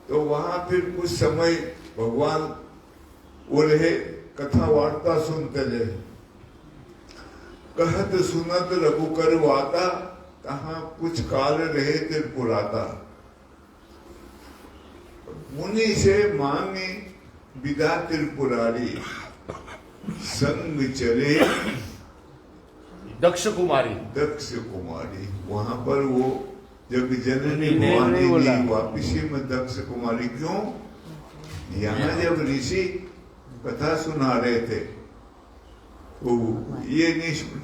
तो वहां फिर कुछ समय भगवान वो रहे, कथा वार्ता सुनते रहे। कहत सुनत रघुकर वाता, तहाँ कुछ काल रहे त्रिपुराता। मुनि से मांगे विदा त्रिपुरारी, संग चले दक्ष कुमारी। दक्ष कुमारी, वहां पर वो जब जननी भवानी जी वापिसी में दक्ष कुमारी। क्यों? यहाँ जब ऋषि कथा सुना रहे थे तो ये नहीं सुन,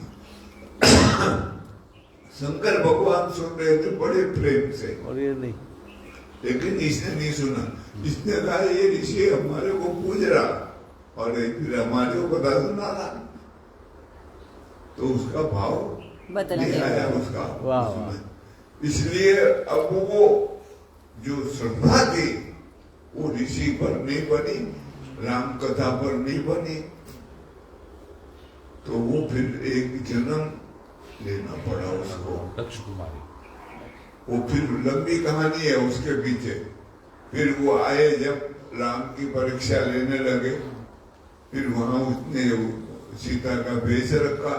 शंकर भगवान सुन रहे थे बड़े प्रेम से, और ये नहीं, लेकिन इसने नहीं सुना। इसने कहा ये ऋषि हमारे को पूज रहा और फिर हमारे को कथा सुना रहा, तो उसका भाव बदल नहीं गया। आया उसका। वाह। इसलिए अब वो जो श्रद्धा थी वो ऋषि पर नहीं बनी, राम कथा पर नहीं बनी, तो वो फिर एक जन्म लेना पड़ा उसको। दक्ष कुमारी वो फिर लंबी कहानी है उसके पीछे। फिर वो आए, जब राम की परीक्षा लेने लगे, फिर वहां उसने सीता का भेष रखा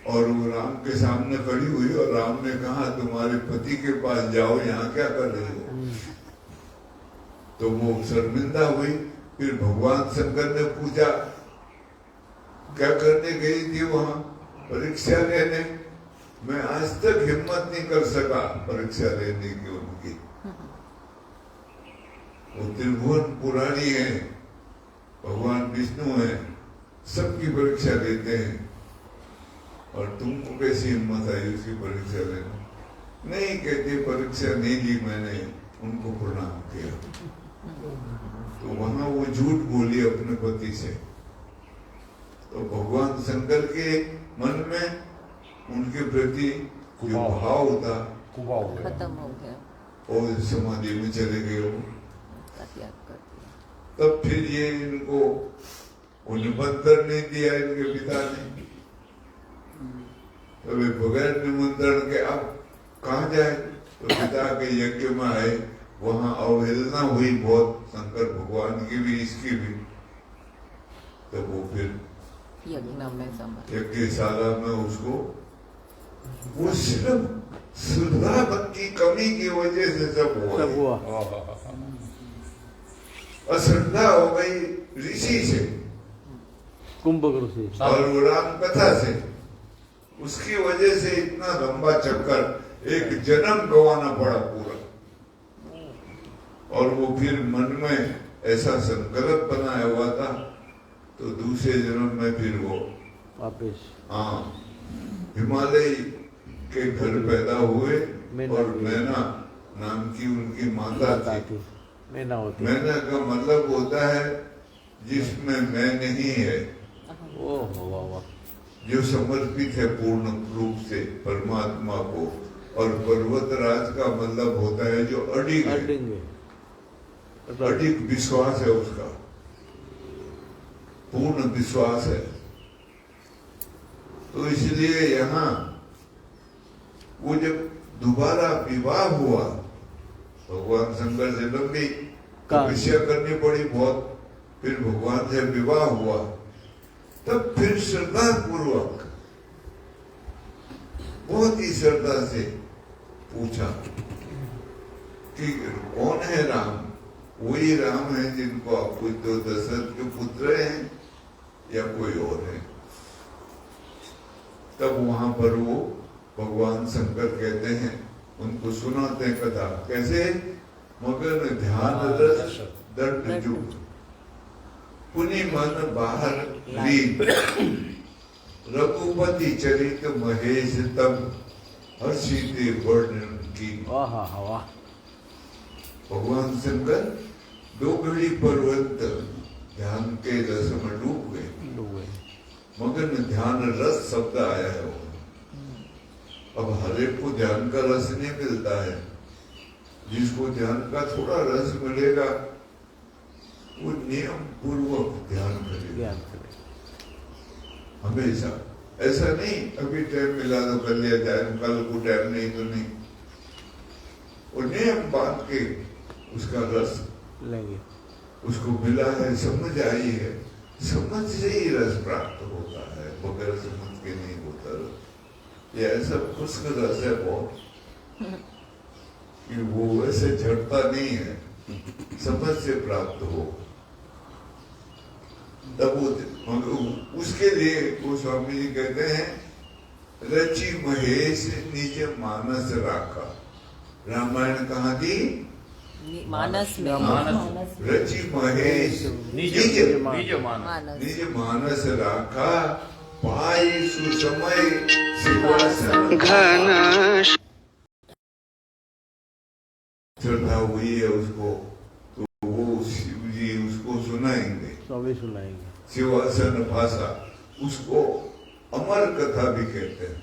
और वो राम के सामने खड़ी हुई, और राम ने कहा तुम्हारे पति के पास जाओ, यहाँ क्या कर रही हो? तो वो शर्मिंदा हुई। फिर भगवान शंकर ने पूछा क्या करने गई थी वहां? परीक्षा लेने। मैं आज तक हिम्मत नहीं कर सका परीक्षा लेने की उनकी। वो त्रिभुवन पुराणी है, भगवान विष्णु है, सबकी परीक्षा लेते हैं, और तुमको कैसी हिम्मत आई उसकी परीक्षा लेने? नहीं, कहते परीक्षा नहीं ली मैंने, उनको प्रणाम किया। तो वहां वो झूठ बोली अपने पति से। तो भगवान शंकर के मन में उनके प्रति जो भाव था खत्म हो गया, और समाधि में चले गए वो। त्याग कर दिया। तब फिर ये इनको निमंत्रण नहीं दिया इनके पिता ने। तो बगैर निमंत्रण के अब कहाँ जाए? तो पिता के यज्ञ में आए, वहां अवहेलना हुई बहुत, शंकर भगवान की भी इसकी भी। तो वो फिर यज्ञशाला में उसको, वो सिर्फ श्रद्धा की कमी की वजह से सब हुआ। अश्रद्धा हो गई ऋषि से, कुंभक ऋषि, और वो राम कथा से, उसकी वजह से इतना लंबा चक्कर, एक जन्म गंवाना पड़ा पूरा। और वो फिर मन में ऐसा संकल्प बनाया हुआ था, तो दूसरे जन्म में फिर वो वापिस हिमालय के घर पैदा हुए, और मैना नाम की उनकी माता थी। मैना होती, मैना का मतलब होता है जिसमें मैं नहीं है, जो समर्पित है पूर्ण रूप से परमात्मा को। और पर्वतराज का मतलब होता है जो अडिग है, अडिग विश्वास है उसका, पूर्ण विश्वास है। तो इसलिए यहाँ वो जब दोबारा विवाह हुआ, भगवान शंकर से लंबी तपस्या करनी पड़ी बहुत, फिर भगवान से विवाह हुआ, तब फिर श्रद्धा पूर्वक बहुत ही श्रद्धा से पूछा कि कौन है राम? वही राम है जिनको आप पूछते हो, दशरथ के पुत्र हैं या कोई और है? तब वहां पर वो भगवान शंकर कहते हैं, उनको सुनाते हैं कथा। कैसे? मगन ध्यान रस दंड जुग, पुनि मन बाहर लीन, रघुपति चरित महेश तब हर्षिते वर्णन की। वाह भगवान शंकर 2 घड़ी पर्वत ध्यान के रस में डूब गए। मगन ध्यान रस शब्द आया है वो। अब हर एक को ध्यान का रस नहीं मिलता है। जिसको ध्यान का थोड़ा रस मिलेगा वो नियम पूर्वक ध्यान करेगा हमेशा। ऐसा नहीं अभी टाइम मिला तो कर लिया जाए, कल को टाइम नहीं तो नहीं। और नियम बांध के उसका रस लेंगे। उसको मिला है, समझ आई है, समझ से ही रस प्राप्त होता है, बगैर समझ के नहीं होता रस। ये ऐसा खुश्क रस है बहुत कि वो वैसे झड़ता नहीं है, समझ से प्राप्त हो। तब वो उसके लिए वो स्वामी जी कहते हैं, रचि महेश निज मानस राखा। रामायण कहाँ थी? मानस में। रचि महेश निज मानस राखा, पाई सुसमय सिंहासन घन। श्रद्धा हुई है उसको तो वो शिव जी उसको सुनाएंगे, स्वामी सुनाएंगे। शिवासन भाषा, उसको अमर कथा भी कहते हैं।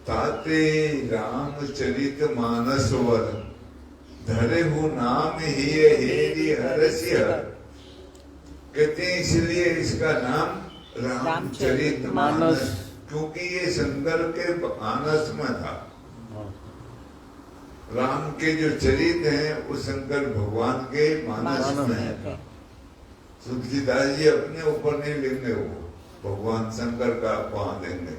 ताते रामचरित मानस वर, धरे हु नाम ही हेरी हरसि हर। कहते हैं इसलिए इसका नाम रामचरित मानस, क्योंकि ये शंकर के मानस में था। राम के जो चरित्र हैं वो शंकर भगवान के मानस में है। तुलसीदास जी अपने ऊपर नहीं लेंगे, वो भगवान शंकर का वहां लेंगे।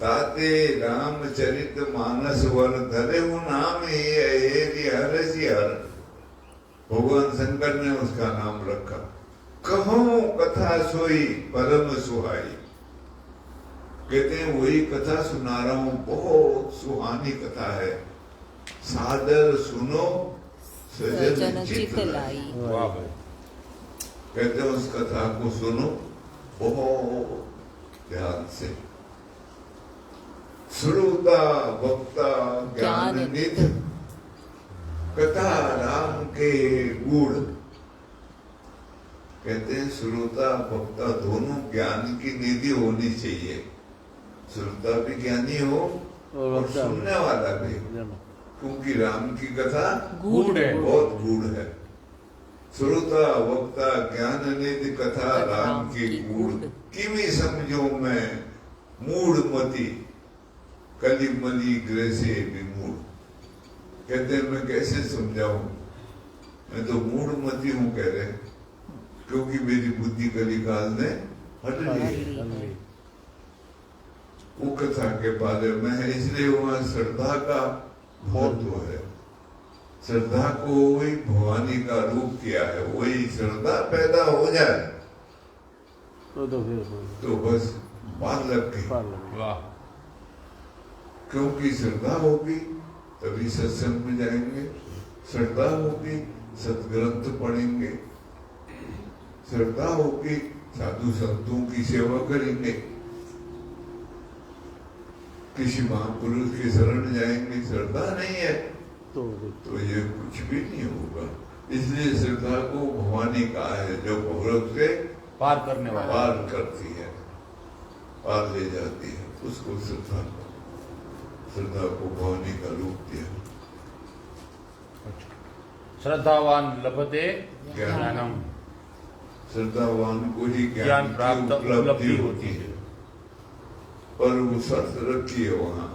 ताते रामचरित मानस वर, धरे हु नाम ही हरसि हर। भगवान शंकर ने उसका नाम रखा। कहो कथा सोई परम सुहाई। कहते हैं वही कथा सुना रहा हूं, बहुत सुहानी कथा है। सादर सुनो सजन चित लाई। कहते हैं उस कथा को सुनो बहुत ध्यान से। श्रोता वक्ता ज्ञान निध, कथा राम के गुण। कहते हैं श्रोता वक्ता दोनों ज्ञान की निधि होनी चाहिए। श्रोता भी ज्ञानी हो और सुनने वाला भी, क्योंकि राम की कथा गूढ़ है, बहुत गूढ़ है। श्रोता वक्ता ज्ञान निधि, कथा राम की गूढ़। किमी समझो मैं मूढ़ मती, कली मली गृह से विमूढ़। कहते हैं मैं कैसे समझाऊं, मैं तो मूढ़ मती हूं कह रहे, क्योंकि मेरी बुद्धि कली काल ने हट ली। वो कथा के बारे में है, इसलिए वहां श्रद्धा का महत्व है। श्रद्धा को वही भवानी का रूप किया है। वही श्रद्धा पैदा हो जाए तो बस बात लग गई। क्योंकि श्रद्धा होगी तभी सत्संग में जाएंगे, श्रद्धा होगी सत्ग्रंथ पढ़ेंगे, श्रद्धा होगी साधु संतों की सेवा करेंगे, किसी महापुरुष के शरण जाएंगे। श्रद्धा नहीं है तो ये कुछ भी नहीं होगा। इसलिए श्रद्धा को भवानी कहा है, जो भवरोग से पार करने वाला, पार करती है, पार ले जाती है, उसको श्रद्धा को भवानी का रूप दिया। श्रद्धावान लभते ज्ञानम। श्रद्धावान को ही ज्ञान प्राप्त उपलब्धि होती है। पर वो शर्त रखी है वहाँ,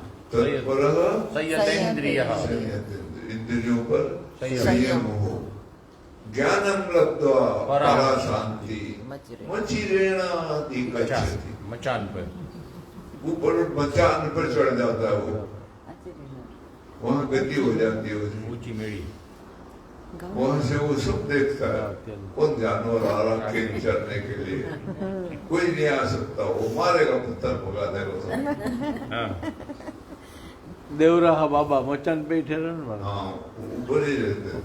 इंद्रियों पर संयम हो। ज्ञानम लब्ध्वा परा शांति, मचिरेणाति गच्छति। मचान पर ऊपर मचान पर चढ़ जाता है वो, वहाँ गति हो जाती है उसमें, ऊंची मेड़ी, वहाँ से वो सब देखता है कौन जानवर आ रहा खेत चरने के लिए, कोई नहीं आ सकता, वो मारेगा पत्थर भगा देगा सब। हाँ। देवराहा बाबा मचान पे बैठे रहे ना। हाँ ऊपर ही रहते हैं।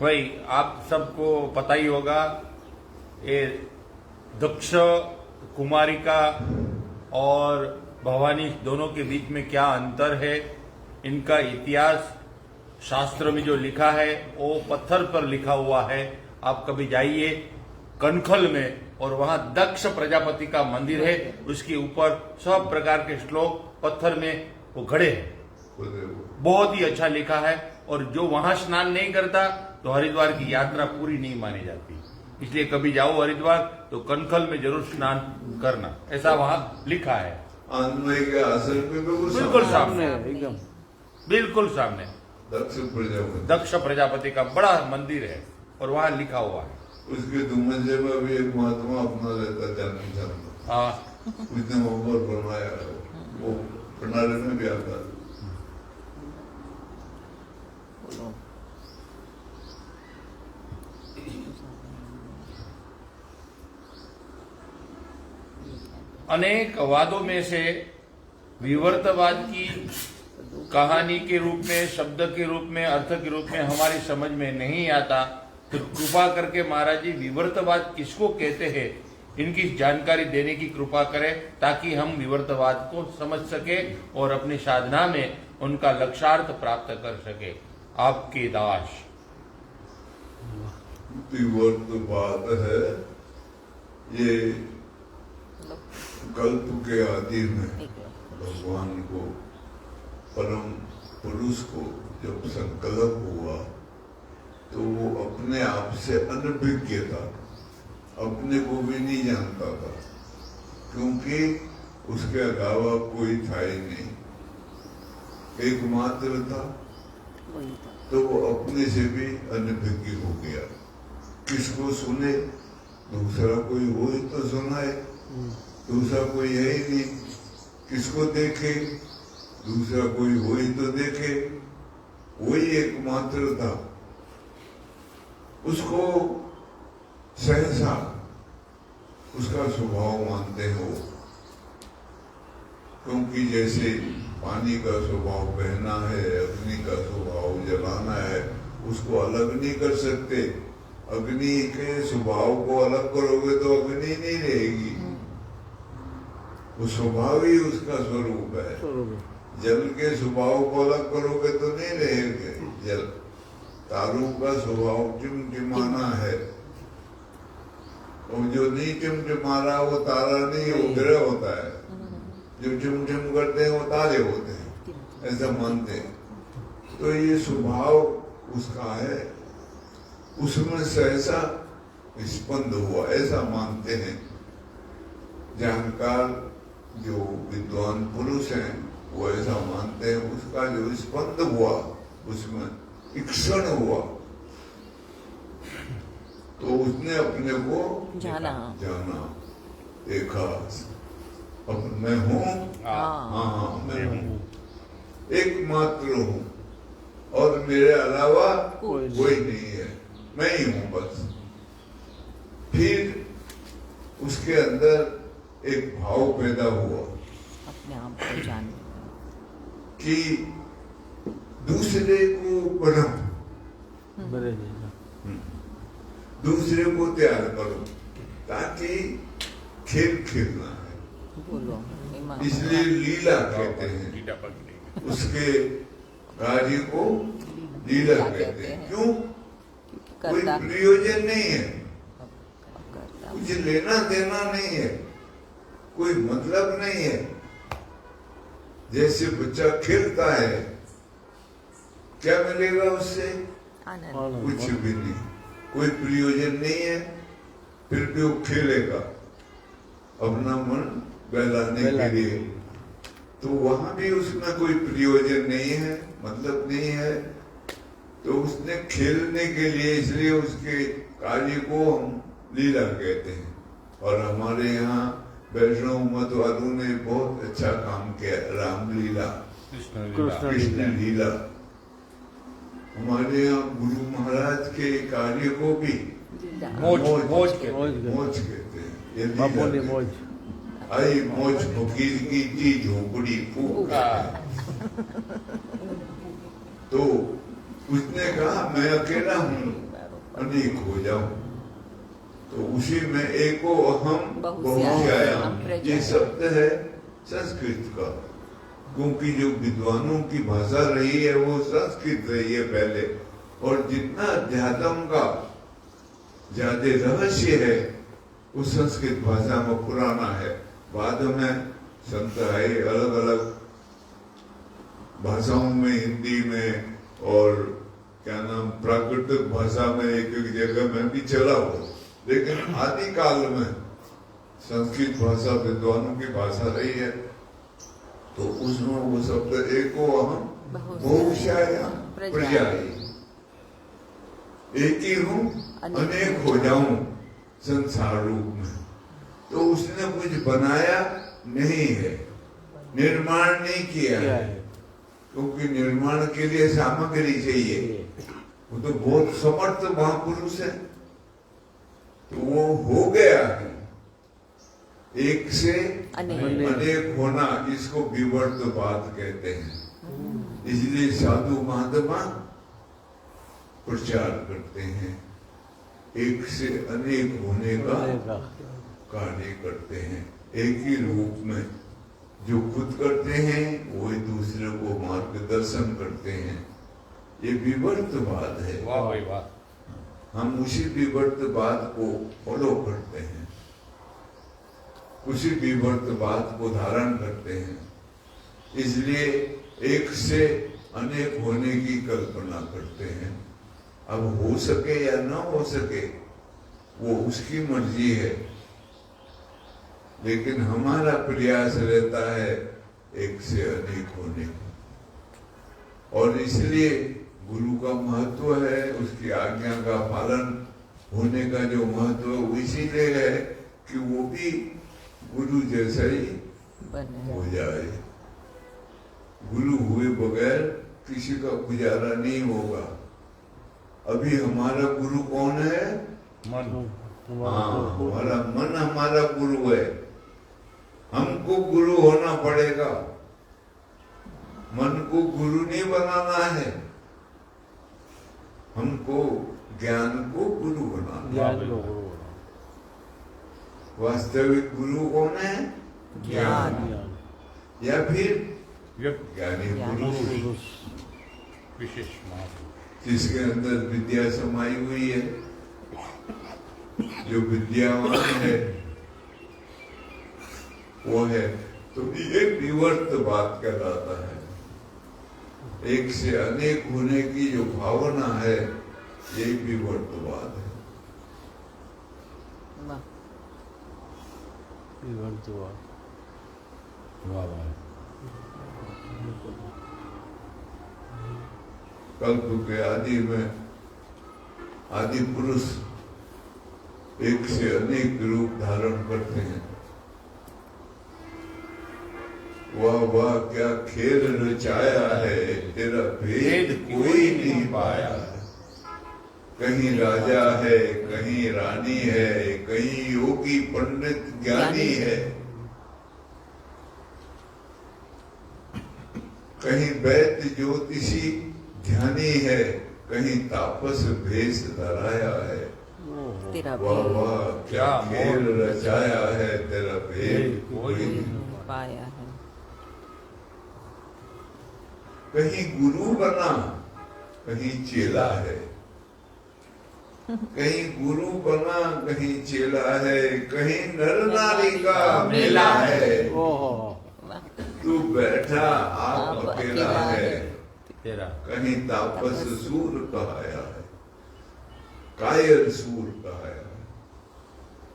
भाई आप सबको पता ही होगा ये दक्ष कुमारिका और भवानी दोनों के बीच में क्या अंतर है। इनका इतिहास शास्त्र में जो लिखा है वो पत्थर पर लिखा हुआ है। आप कभी जाइए कनखल में और वहां दक्ष प्रजापति का मंदिर है, उसके ऊपर सब प्रकार के श्लोक पत्थर में वो खड़े हैं, बहुत ही अच्छा लिखा है। और जो वहां स्नान नहीं करता तो हरिद्वार की यात्रा पूरी नहीं मानी जाती। इसलिए कभी जाओ हरिद्वार तो कनखल में जरूर स्नान करना, ऐसा वहां लिखा है। आनंदमय के आसन पे बिल्कुल सामने, एकदम बिल्कुल सामने दक्ष प्रजापति का बड़ा मंदिर है और वहां लिखा हुआ है। उसके दुमंजे में भी एक महात्मा अपना रहता जन्म। हाँ, उसने मोहब्बत बनवाया, वो भंडारे में भी आता है। अनेक वादों में से विवर्तवाद की कहानी के रूप में, शब्द के रूप में, अर्थ के रूप में हमारी समझ में नहीं आता, तो कृपा करके महाराज जी विवर्तवाद किसको कहते हैं इनकी जानकारी देने की कृपा करें, ताकि हम विवर्तवाद को समझ सके और अपनी साधना में उनका लक्ष्यार्थ प्राप्त कर सके। आपके दास। विवर्तवाद है ये कल्प के आदि में भगवान को, परम पुरुष को जब संकल्प हुआ तो वो अपने आप से अनभिज्ञ था, अपने को भी नहीं जानता था, क्योंकि उसके अलावा कोई था ही नहीं, एकमात्र था। तो वो अपने से भी अनभिज्ञ हो गया। किसको सुने? दूसरा कोई हो ही तो सुनाए, दूसरा कोई है ही नहीं। किसको देखे? दूसरा कोई हो ही तो देखे। वही एकमात्र था। उसको सहसा उसका स्वभाव मानते हो, क्योंकि जैसे पानी का स्वभाव बहना है, अग्नि का स्वभाव जलाना है, उसको अलग नहीं कर सकते। अग्नि के स्वभाव को अलग करोगे तो अग्नि नहीं रहेगी, वो स्वभाव ही उसका स्वरूप है। जल के स्वभाव को अलग करोगे तो नहीं रहेंगे जल। तारों का स्वभाव टिमटिमाना है, और जो नहीं टिमटिमा रहा वो तारा नहीं, वो ग्रह होता है। जो टिमटिम करते हैं वो तारे होते हैं, ऐसा मानते हैं। तो ये स्वभाव उसका है, उसमें सहसा स्पंद हुआ, ऐसा मानते हैं जानकार जो विद्वान पुरुष हैं, वो ऐसा मानते हैं। उसका जो स्पंद हुआ, उसमें क्षण हुआ, तो उसने अपने को जाना, देखा, अब मैं हूँ, हाँ मैं हूँ, एकमात्र हूँ, और मेरे अलावा कोई नहीं है, मैं ही हूँ बस। फिर उसके अंदर एक भाव पैदा हुआ अपने आप को जानने कि दूसरे को बना, दूसरे को तैयार करो, ताकि खेल खेलना है। बोलो, इसलिए लीला कहते हैं, उसके कार्य को लीला कहते हैं। क्यों? कोई प्रयोजन नहीं है, कुछ लेना देना नहीं है, कोई मतलब नहीं है। जैसे बच्चा खेलता है, क्या मिलेगा उससे? कुछ भी नहीं, कोई प्रयोजन नहीं है, फिर भी वो खेलेगा अपना मन बहलाने के लिए। तो वहां भी उसमें कोई प्रयोजन नहीं है, मतलब नहीं है, तो उसने खेलने के लिए, इसलिए उसके कार्य को हम लीला कहते हैं। और हमारे यहाँ वैष्णव मत वालों ने बहुत अच्छा काम किया। रामलीला, कृष्ण लीला, हमारे यहाँ गुरु महाराज के कार्य को भी मौज कहते हैं। ये बापू ने लीला मौज। आई मौज फकीर की थी झोपड़ी फूक। तो उसने कहा मैं अकेला हूँ, अनेक हो जाऊं। तो उसी में एको अहम बहुश्यायाम, ये शब्द है संस्कृत का, क्योंकि जो विद्वानों की भाषा रही है वो संस्कृत रही है पहले, और जितना अध्यात्म का ज्यादा रहस्य है वो संस्कृत भाषा में पुराना है। बाद में संत आए अलग अलग भाषाओं में, हिंदी में और क्या नाम प्राकृतिक भाषा में, एक एक जगह में भी चला हुआ, लेकिन आदि काल में संस्कृत भाषा विद्वानों की भाषा रही है। तो उसमें वो शब्द एको अहम बहुश्यायाम प्रजायी, एक ही हूँ अनेक हो जाऊं संसार रूप में। तो उसने कुछ बनाया नहीं है, निर्माण नहीं किया है, क्योंकि निर्माण के लिए सामग्री चाहिए। वो तो बहुत समर्थ महापुरुष है, तो वो हो गया है। एक से अनेक होना, इसको विवर्तवाद कहते हैं। इसलिए साधु महात्मा प्रचार करते हैं, एक से अनेक होने का कार्य करते हैं। एक ही रूप में जो खुद करते हैं वो दूसरे को मार्गदर्शन करते हैं। ये विवर्तवाद है। वाह भाई वाह। हम उसी विवर्तवाद को फॉलो करते हैं, उसी विवर्तवाद को धारण करते हैं। इसलिए एक से अनेक होने की कल्पना करते हैं। अब हो सके या ना हो सके वो उसकी मर्जी है, लेकिन हमारा प्रयास रहता है एक से अनेक होने का। और इसलिए गुरु का महत्व है, उसकी आज्ञा का पालन होने का जो महत्व है वो इसीलिए है कि वो भी गुरु जैसा ही हो जाए। गुरु हुए बगैर किसी का गुजारा नहीं होगा। अभी हमारा गुरु कौन है? मन। हमारा मन हमारा गुरु है। हमको गुरु होना पड़ेगा, मन को गुरु नहीं बनाना है, हमको ज्ञान को गुरु बनाना है। वास्तविक गुरु कौन है? ज्ञान, या फिर ज्ञानी पुरुष, विशेष जिसके अंदर विद्या समाई हुई है, जो विद्यावान है वो है। तो ये विवर्तवाद कहलाता है। एक से अनेक होने की जो भावना है ये विवर्तवाद है। वाह वाह। कल्प के आदि में आदि पुरुष एक से अनेक रूप धारण करते हैं। वाह वाह क्या खेल रचाया है, तेरा भेद कोई नहीं पाया है। कहीं राजा है, कहीं रानी है, कहीं योगी पंडित ज्ञानी है, कहीं वैद्य ज्योतिषी ध्यानी है, कहीं तापस भेष धराया है। वाह वाह क्या खेल रचाया है, तेरा भेद कोई नहीं पाया है। कहीं गुरु बना, कहीं चेला है, कहीं गुरु बना, कहीं चेला है, कहीं नर नारी का मेला है। तू बैठा आप अकेला है, तेरा कहीं तापस सूर कहाया है, कायर सूर कहाया है।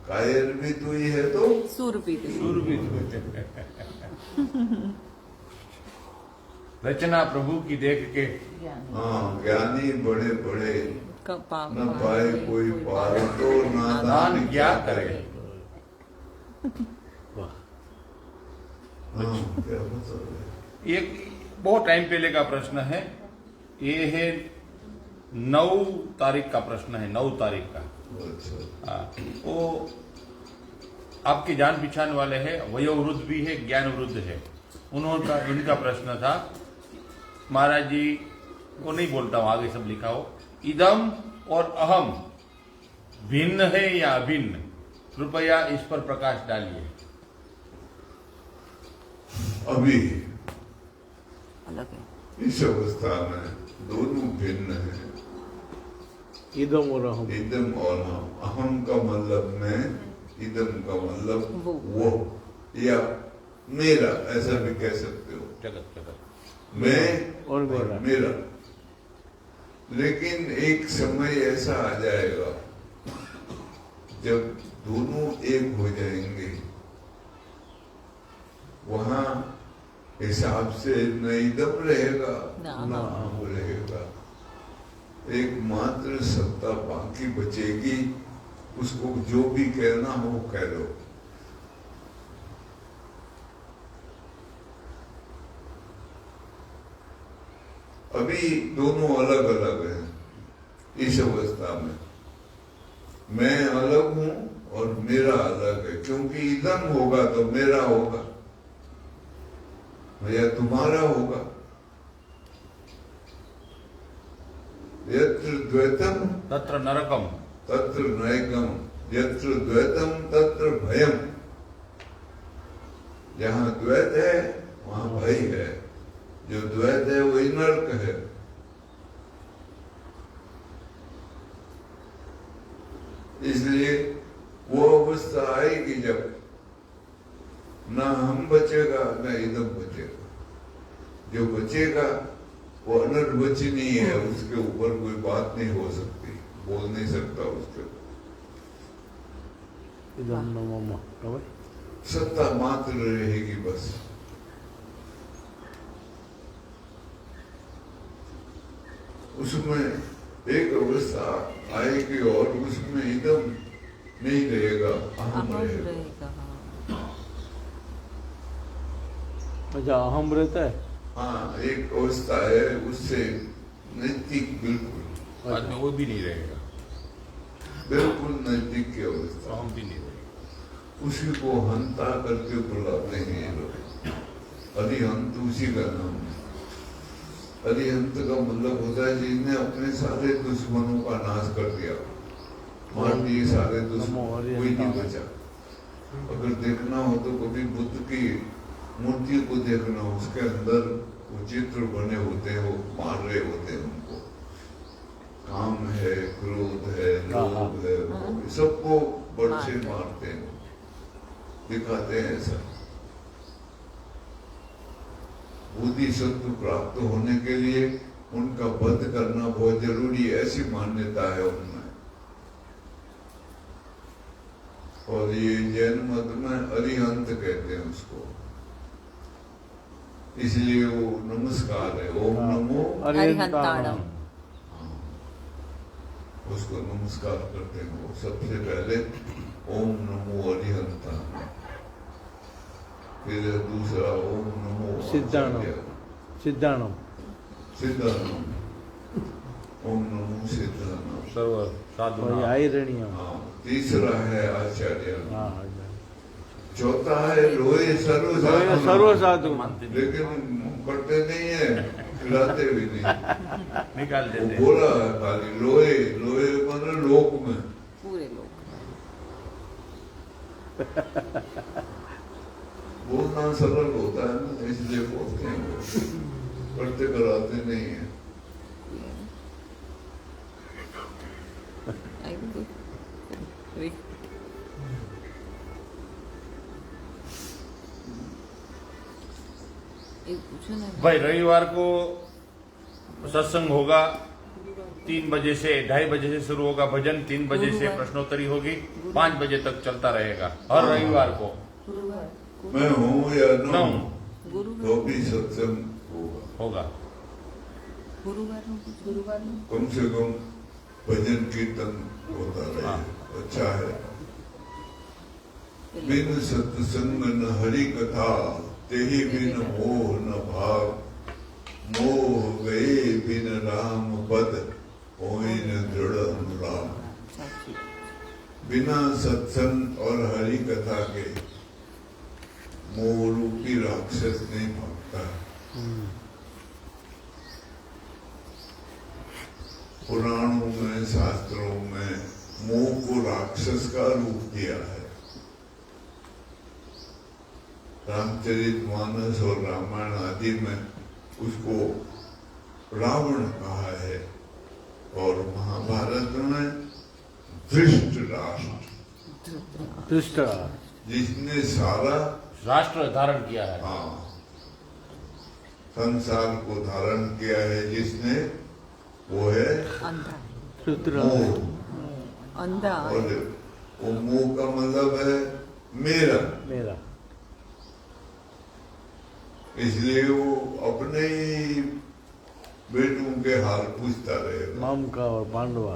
कायर भी तू ही है तो सूर भी रचना प्रभु की देख के। हाँ, ज्ञानी बड़े बड़े न पाए पाए कोई पार, तो नादान क्या करे। वाह। हाँ, क्या बता रहे? एक बहुत टाइम पहले का प्रश्न है, ये है 9 तारीख का प्रश्न है, 9 तारीख का। अच्छा, हाँ, वो आपके जान पहचान वाले हैं, वयोवृद्ध भी है, ज्ञान वृद्ध है। उनका प्रश्न था, महाराज जी को नहीं बोलता हूं, आगे सब लिखा हो, इदम और अहम भिन्न है या अभिन्न, कृपया इस पर प्रकाश डालिए। अभी अलग है। इस अवस्था में दोनों भिन्न है। इदम और अहम। इदम और हम। अहम का मतलब मैं, इदम का मतलब वो या मेरा, ऐसा भी कह सकते हो। जगत जगत और मैं और मेरा। मेरा। लेकिन एक समय ऐसा आ जाएगा जब दोनों एक हो जाएंगे, वहां हिसाब से न इदम रहेगा न अहम रहेगा, एकमात्र सत्ता बाकी बचेगी। उसको जो भी कहना हो कह लो। अभी दोनों अलग अलग हैं इस अवस्था में। मैं अलग हूं और मेरा अलग है, क्योंकि इदम होगा तो मेरा होगा या तुम्हारा होगा। यत्र द्वैतम तत्र नरकम, तत्र नैकम, यत्र द्वैतम तत्र भयम। जहां द्वैत है वहां भय है। जो द्वैत है वही नरक है। इसलिए वो अवस्था आएगी जब ना हम बचेगा ना इदम बचेगा। जो बचेगा वो अनर्वचनीय है, उसके ऊपर कोई बात नहीं हो सकती, बोल नहीं सकता उसके ऊपर। इदम न मम। सत्ता मात्र रहेगी बस। उसमें एक अवस्था आएगी और उसमें इदम नहीं रहेगा, अहम रहेगा। अच्छा, अहम रहता है। हाँ, एक अवस्था है, उससे नैतिक बिल्कुल बाद में वो भी नहीं रहेगा, बिल्कुल नैतिक की अवस्था। हम भी नहीं रहेगा। उसी को हंता करके बुलाते हैं ये लोग। अरिहंत उसी का नाम है। अरिहंत का मतलब होता है जिसने अपने सारे दुश्मनों का नाश कर दिया, मार दिए सारे दुश्मन, कोई नहीं बचा। अगर देखना हो तो कभी बुद्ध की मूर्ति को देखना, उसके अंदर वो चित्र बने होते हैं, वो मार रहे होते हैं उनको। काम है, क्रोध है, लोभ है, सबको बड़ से मारते हैं, दिखाते हैं ऐसा। बोधिसत्व प्राप्त होने के लिए उनका वध करना बहुत जरूरी है, ऐसी मान्यता है उनमें। और ये जैन मत में अरिहंत कहते हैं उसको, इसलिए वो नमस्कार है। ओम नमो अरिहंताणम। उसको नमस्कार करते हैं वो सबसे पहले। ओम नमो अरिहंताणम, फिर दूसरा ओम नमो सिद्धाणम। सिद्धाणम। सिद्धाणम, ओम नमो सिद्धाणम। सर्व साधु और आयरणीयम। हाँ, तीसरा है आचार्य। हाँ, चौथा है लोहे सर्व साधु। लेकिन करते नहीं है, खिलाते भी नहीं, निकाल वो देते। बोला है खाली लोहे। लोहे मतलब लोक में पूरे लोग बोलना सरल होता है ना, इसलिए बोलते हैं। करते कराते नहीं है। भाई रविवार को सत्संग होगा, 3 बजे से 2:30 बजे से शुरू होगा भजन, 3 बजे से प्रश्नोत्तरी होगी, 5 बजे तक चलता रहेगा हर रविवार को। मैं हूँ या न न हूँ तो भी सत्संग होगा। गुरुवार कम से कम भजन कीर्तन होता रहे, अच्छा है। बिन सत्संग न हरि कथा, तेहि बिन मोह न भाव। मोह गए बिन राम पद, होय न दृढ़ अनुराग। बिना सत्संग और हरि कथा के मोह रूपी राक्षस नहीं भागता। पुराणों में, शास्त्रों में मोह को राक्षस का रूप दिया है। रामचरितमानस और रामायण आदि में उसको रावण कहा है, और महाभारत में धृष्ट जिसने सारा राष्ट्र धारण किया है। हाँ, संसार को धारण किया है जिसने, वो है अंधा। और वो मोह का मतलब है मेरा। इसलिए वो अपने ही बेटों के हाल पूछता रहेगा। मामका और पांडवा।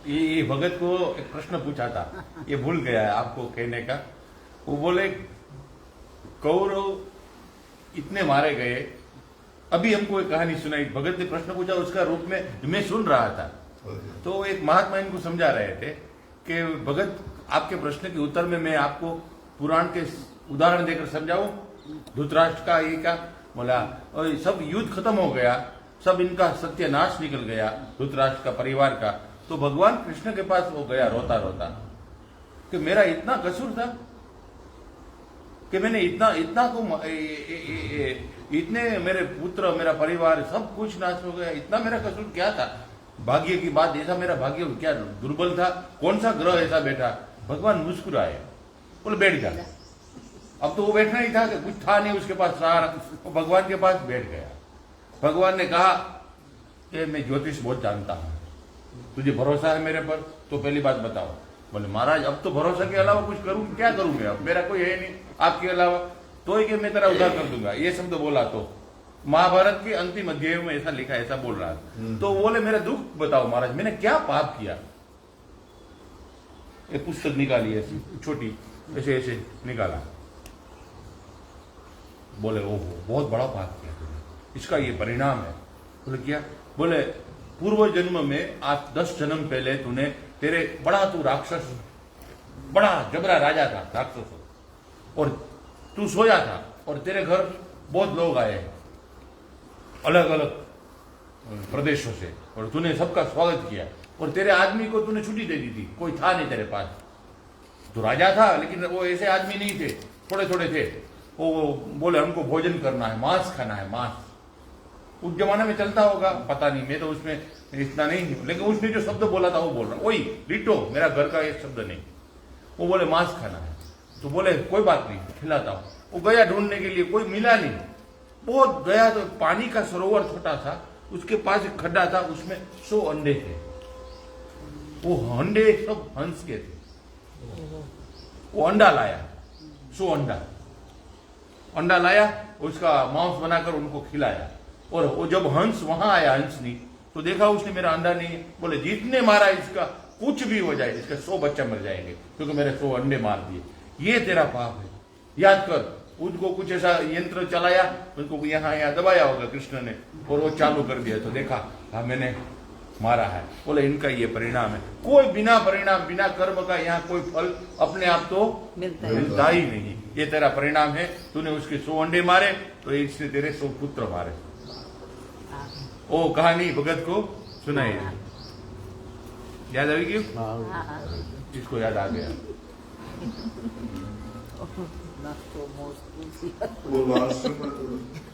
ये भगत को एक प्रश्न पूछा था, ये भूल गया है आपको कहने का। वो बोले कौरव इतने मारे गए, अभी हमको एक कहानी सुनाई। भगत ने प्रश्न पूछा, उसका रूप में मैं सुन रहा था। तो एक महात्मा इनको समझा रहे थे कि भगत आपके प्रश्न के उत्तर में मैं आपको पुराण के उदाहरण देकर समझाऊं। धृतराष्ट्र का ये क्या बोला, और सब युद्ध खत्म हो गया, सब इनका सत्यानाश निकल गया, धृतराष्ट्र का परिवार का। तो भगवान कृष्ण के पास वो गया रोता रोता कि मेरा इतना कसूर था कि मैंने इतना को इतने मेरे पुत्र, मेरा परिवार सब कुछ नाश हो गया, इतना मेरा कसूर क्या था? भाग्य की बात, ऐसा मेरा भाग्य क्या दुर्बल था? कौन सा ग्रह ऐसा बैठा? भगवान मुस्कुराए, बोले बैठ जा। अब तो वो बैठना ही था कि कुछ था नहीं उसके पास सहारा, वो भगवान के पास बैठ गया। भगवान ने कहा कि मैं ज्योतिष बहुत जानता हूं, तुझे भरोसा है मेरे पर? तो पहली बात बताओ। बोले महाराज अब तो भरोसा के अलावा कुछ करूं, क्या करूं मैं? अब मेरा कोई है नहीं आपके अलावा, तो ही कि मैं तेरा उद्धार कर दूंगा। ये शब्द बोला तो महाभारत के अंतिम अध्याय में ऐसा लिखा, ऐसा बोल रहा था। तो बोले मेरा दुख बताओ महाराज, मैंने क्या पाप किया? एक पुस्तक निकाली ऐसी छोटी, ऐसे ऐसे निकाला। बोले ओहो बहुत बड़ा पाप किया तुमने, इसका ये परिणाम है। बोले क्या? बोले पूर्व जन्म में आज 10 जन्म पहले तूने तेरे बड़ा तू राक्षस, बड़ा जबरा राजा था राक्षस, और तू सोया था और तेरे घर बहुत लोग आए अलग अलग प्रदेशों से, और तूने सबका स्वागत किया, और तेरे आदमी को तूने छुट्टी दे दी थी, कोई था नहीं तेरे पास। तो राजा था लेकिन वो ऐसे आदमी नहीं थे, थोड़े थोड़े थे। वो बोले हमको भोजन करना है, मांस खाना है, मांस। उस जमाने में चलता होगा, पता नहीं, मैं तो उसमें इतना नहीं, लेकिन उसने जो शब्द बोला था वो बोल रहा, वही डिटो, मेरा घर का एक शब्द नहीं। वो बोले मांस खाना है, तो बोले कोई बात नहीं खिलाता हूं। वो गया ढूंढने के लिए, कोई मिला नहीं। बहुत गया तो पानी का सरोवर छोटा था, उसके पास एक खड्डा था, उसमें 100 अंडे थे। वो अंडे सब हंस के थे। वो अंडा लाया, 100 अंडा लाया, उसका मांस बनाकर उनको खिलाया। और वो जब हंस वहां आया, हंसनी, तो देखा उसने मेरा अंडा नहीं है। बोले जितने मारा इसका कुछ भी हो जाए, इसका 100 बच्चा मर जाएंगे, क्योंकि मेरे 100 अंडे मार दिए। ये तेरा पाप है, याद कर। उनको कुछ ऐसा यंत्र चलाया, उनको यहाँ दबाया होगा कृष्ण ने, और वो चालू कर दिया, तो देखा हाँ मैंने मारा है। बोले इनका ये परिणाम है। कोई बिना परिणाम, बिना कर्म का यहाँ कोई फल अपने आप तो मिलता ही नहीं। ये तेरा परिणाम है, तूने उसके 100 अंडे मारे, तो इसने तेरे 100 पुत्र मारे। ओ कहानी भगत को सुनाई, याद आई क्यों? इसको याद आ गया। वो लास्ट में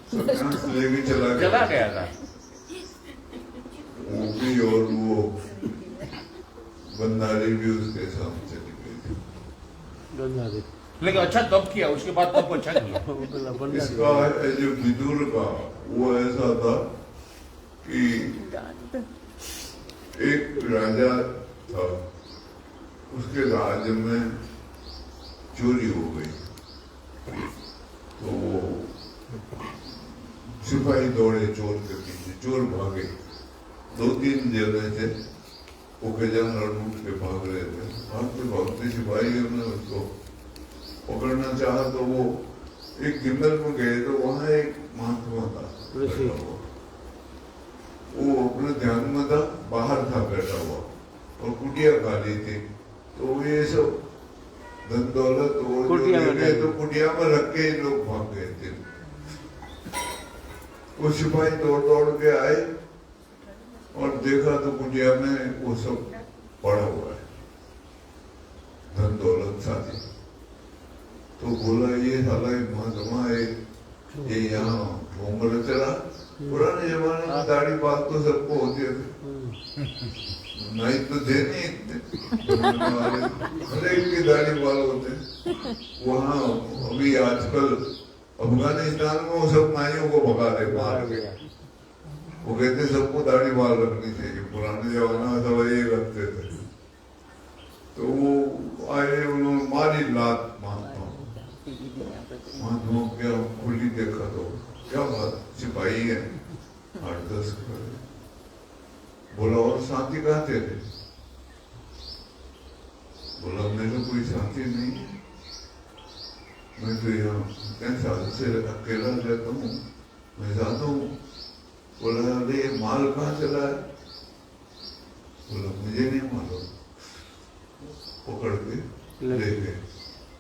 संन्यास लेके चला गया था। वो भी और वो बंधारी भी उसके साथ चली गई थी। लेकिन अच्छा तब किया, उसके बाद तब अच्छा किया। इसका जो विदुर का वो ऐसा था कि एक राजा था, उसके राज्य में चोरी हो गई, तो वो सिपाही दौड़े चोर के पीछे, चोर भागे। 2-3 जगह से वो खजाना लूट के भाग रहे थे। भागते सिपाही ने उसको पकड़ना चाहा तो वो एक जंगल में गए तो वहां एक महात्मा था बैठा हुआ। वो अपने ध्यान में था, बाहर था बैठा हुआ और कुटिया खाली थी। तो ये सब धन दौलत वो जो ले गए तो कुटिया में रख के लोग भाग गए थे। वो सिपाही दौड़ दौड़ के आए और देखा तो कुटिया में वो सब पड़ा हुआ है, धन दौलत साथी। तो बोला ये साला महात्मा है, ये यहाँ घूमने चला। पुराने जमाने में दाढ़ी बाल तो सबको होते थे, नहीं तो थे नहीं हर एक की दाढ़ी बाल होते। वहाँ अभी आजकल अफगानिस्तान में वो सब नाइयों को भगा दे मार के। वो कहते सबको दाढ़ी बाल रखनी चाहिए, पुराने जमाने में सब ये रखते थे। तो वो आए, उन्होंने मारी लात महात्मा क्या खुली देखा तो क्या बात, सिपाही है 8-10 बोला और साथी कहाँ थे? बोला मेरे कोई साथी नहीं है, मैं तो यहाँ 10 साल से अकेला रहता हूँ, मैं जाता हूँ। बोला अरे माल कहाँ चला है? बोला मुझे नहीं मालूम। पकड़ के ले गए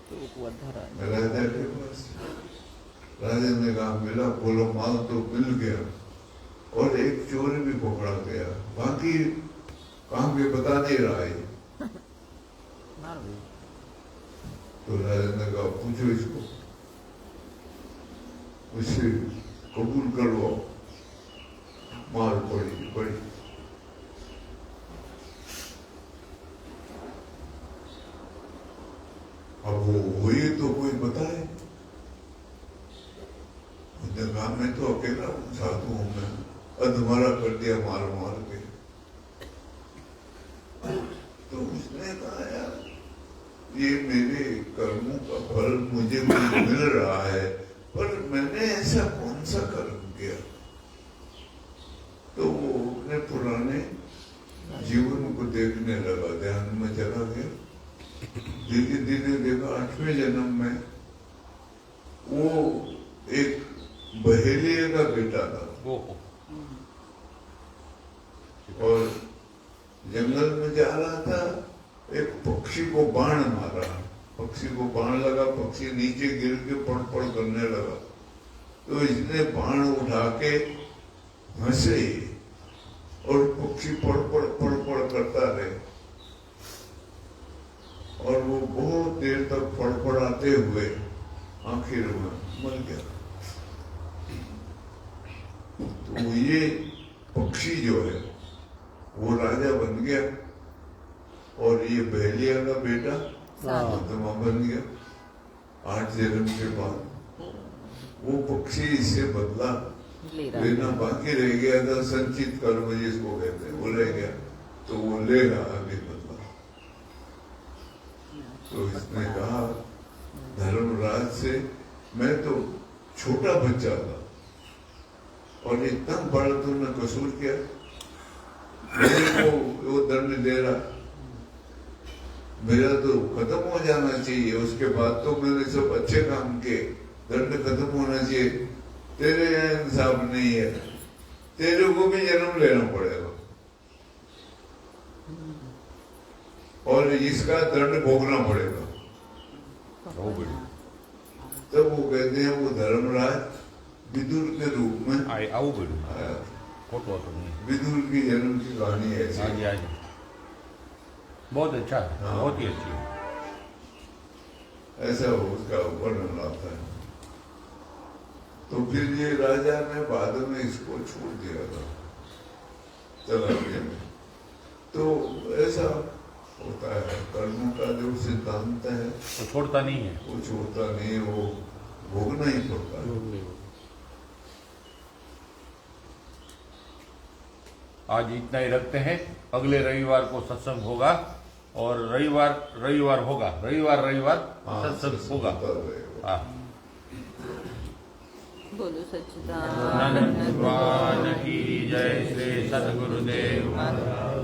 राजा के पास। राजा ने कहा मिला? बोलो माल तो मिल गया और एक चोर भी पकड़ा गया, बाकी कहाँ पे पता नहीं रहा है। तो राजा ने कहा पूछो इसको, उससे कबूल करवाओ। मार पड़ी। अब वो हुई तो कोई बताए। कहा मैं तो अकेला साधु हूं, मैं अधमरा कर दिया मार के। तो उसने कहा यार ये मेरे कर्मों का फल मुझे मिल रहा है, पर मैंने ऐसा कौन सा कर्म किया? तो वो अपने पुराने जीवन को देखने लगा, ध्यान में चला गया। धीरे धीरे देखा 8वें जन्म में वो एक बहेलिए का बेटा था और जंगल में जा रहा था। एक पक्षी को बाण मारा, पक्षी को बाण लगा, पक्षी नीचे गिर के पड़ करने लगा। तो इसने बाण उठा के हंसे और पक्षी पड़ करता रहे और वो बहुत देर तक फड़फड़ाते हुए आखिर में मर गया। तो ये पक्षी जो है वो राजा बन गया और ये बहेलिया का बेटा महात्मा बन गया। 8 जन्म के बाद वो पक्षी इससे बदला लेना बाकी रह गया था, संचित कर्म जिसको कहते हैं वो रह गया, तो वो ले रहा अभी बदला। तो इसने कहा धर्मराज से मैं तो छोटा बच्चा था और इतना बड़ा तुमने कसूर किया, मेरे को वो दंड दे रहा, मेरा तो खत्म हो जाना चाहिए। उसके बाद तो मैंने सब अच्छे काम किए, दंड खत्म होना चाहिए। तेरे यहाँ इंसाफ नहीं है, तेरे को भी जन्म लेना पड़ेगा और इसका दंड भोगना पड़ेगा। तब वो कहते हैं वो धर्मराज विदुर के रूप में आया। विदुर की जन्म की कहानी ऐसी बहुत अच्छा है, बहुत ही अच्छी है। ऐसा उसका वर्णन आता है। तो फिर ये राजा ने बाद में इसको छोड़ दिया था, चला गया। तो ऐसा होता है, कर्मों का जो सिद्धांत है वो छोड़ता नहीं है, वो छोड़ता नहीं, वो भोगना ही पड़ता है। आज इतना ही रखते हैं। अगले रविवार को सत्संग होगा और रविवार होगा, रविवार सत्संग होगा। हाँ, बोलो सच्चिदानंद भगवान की जय। श्री सद्गुरुदेव महाराज।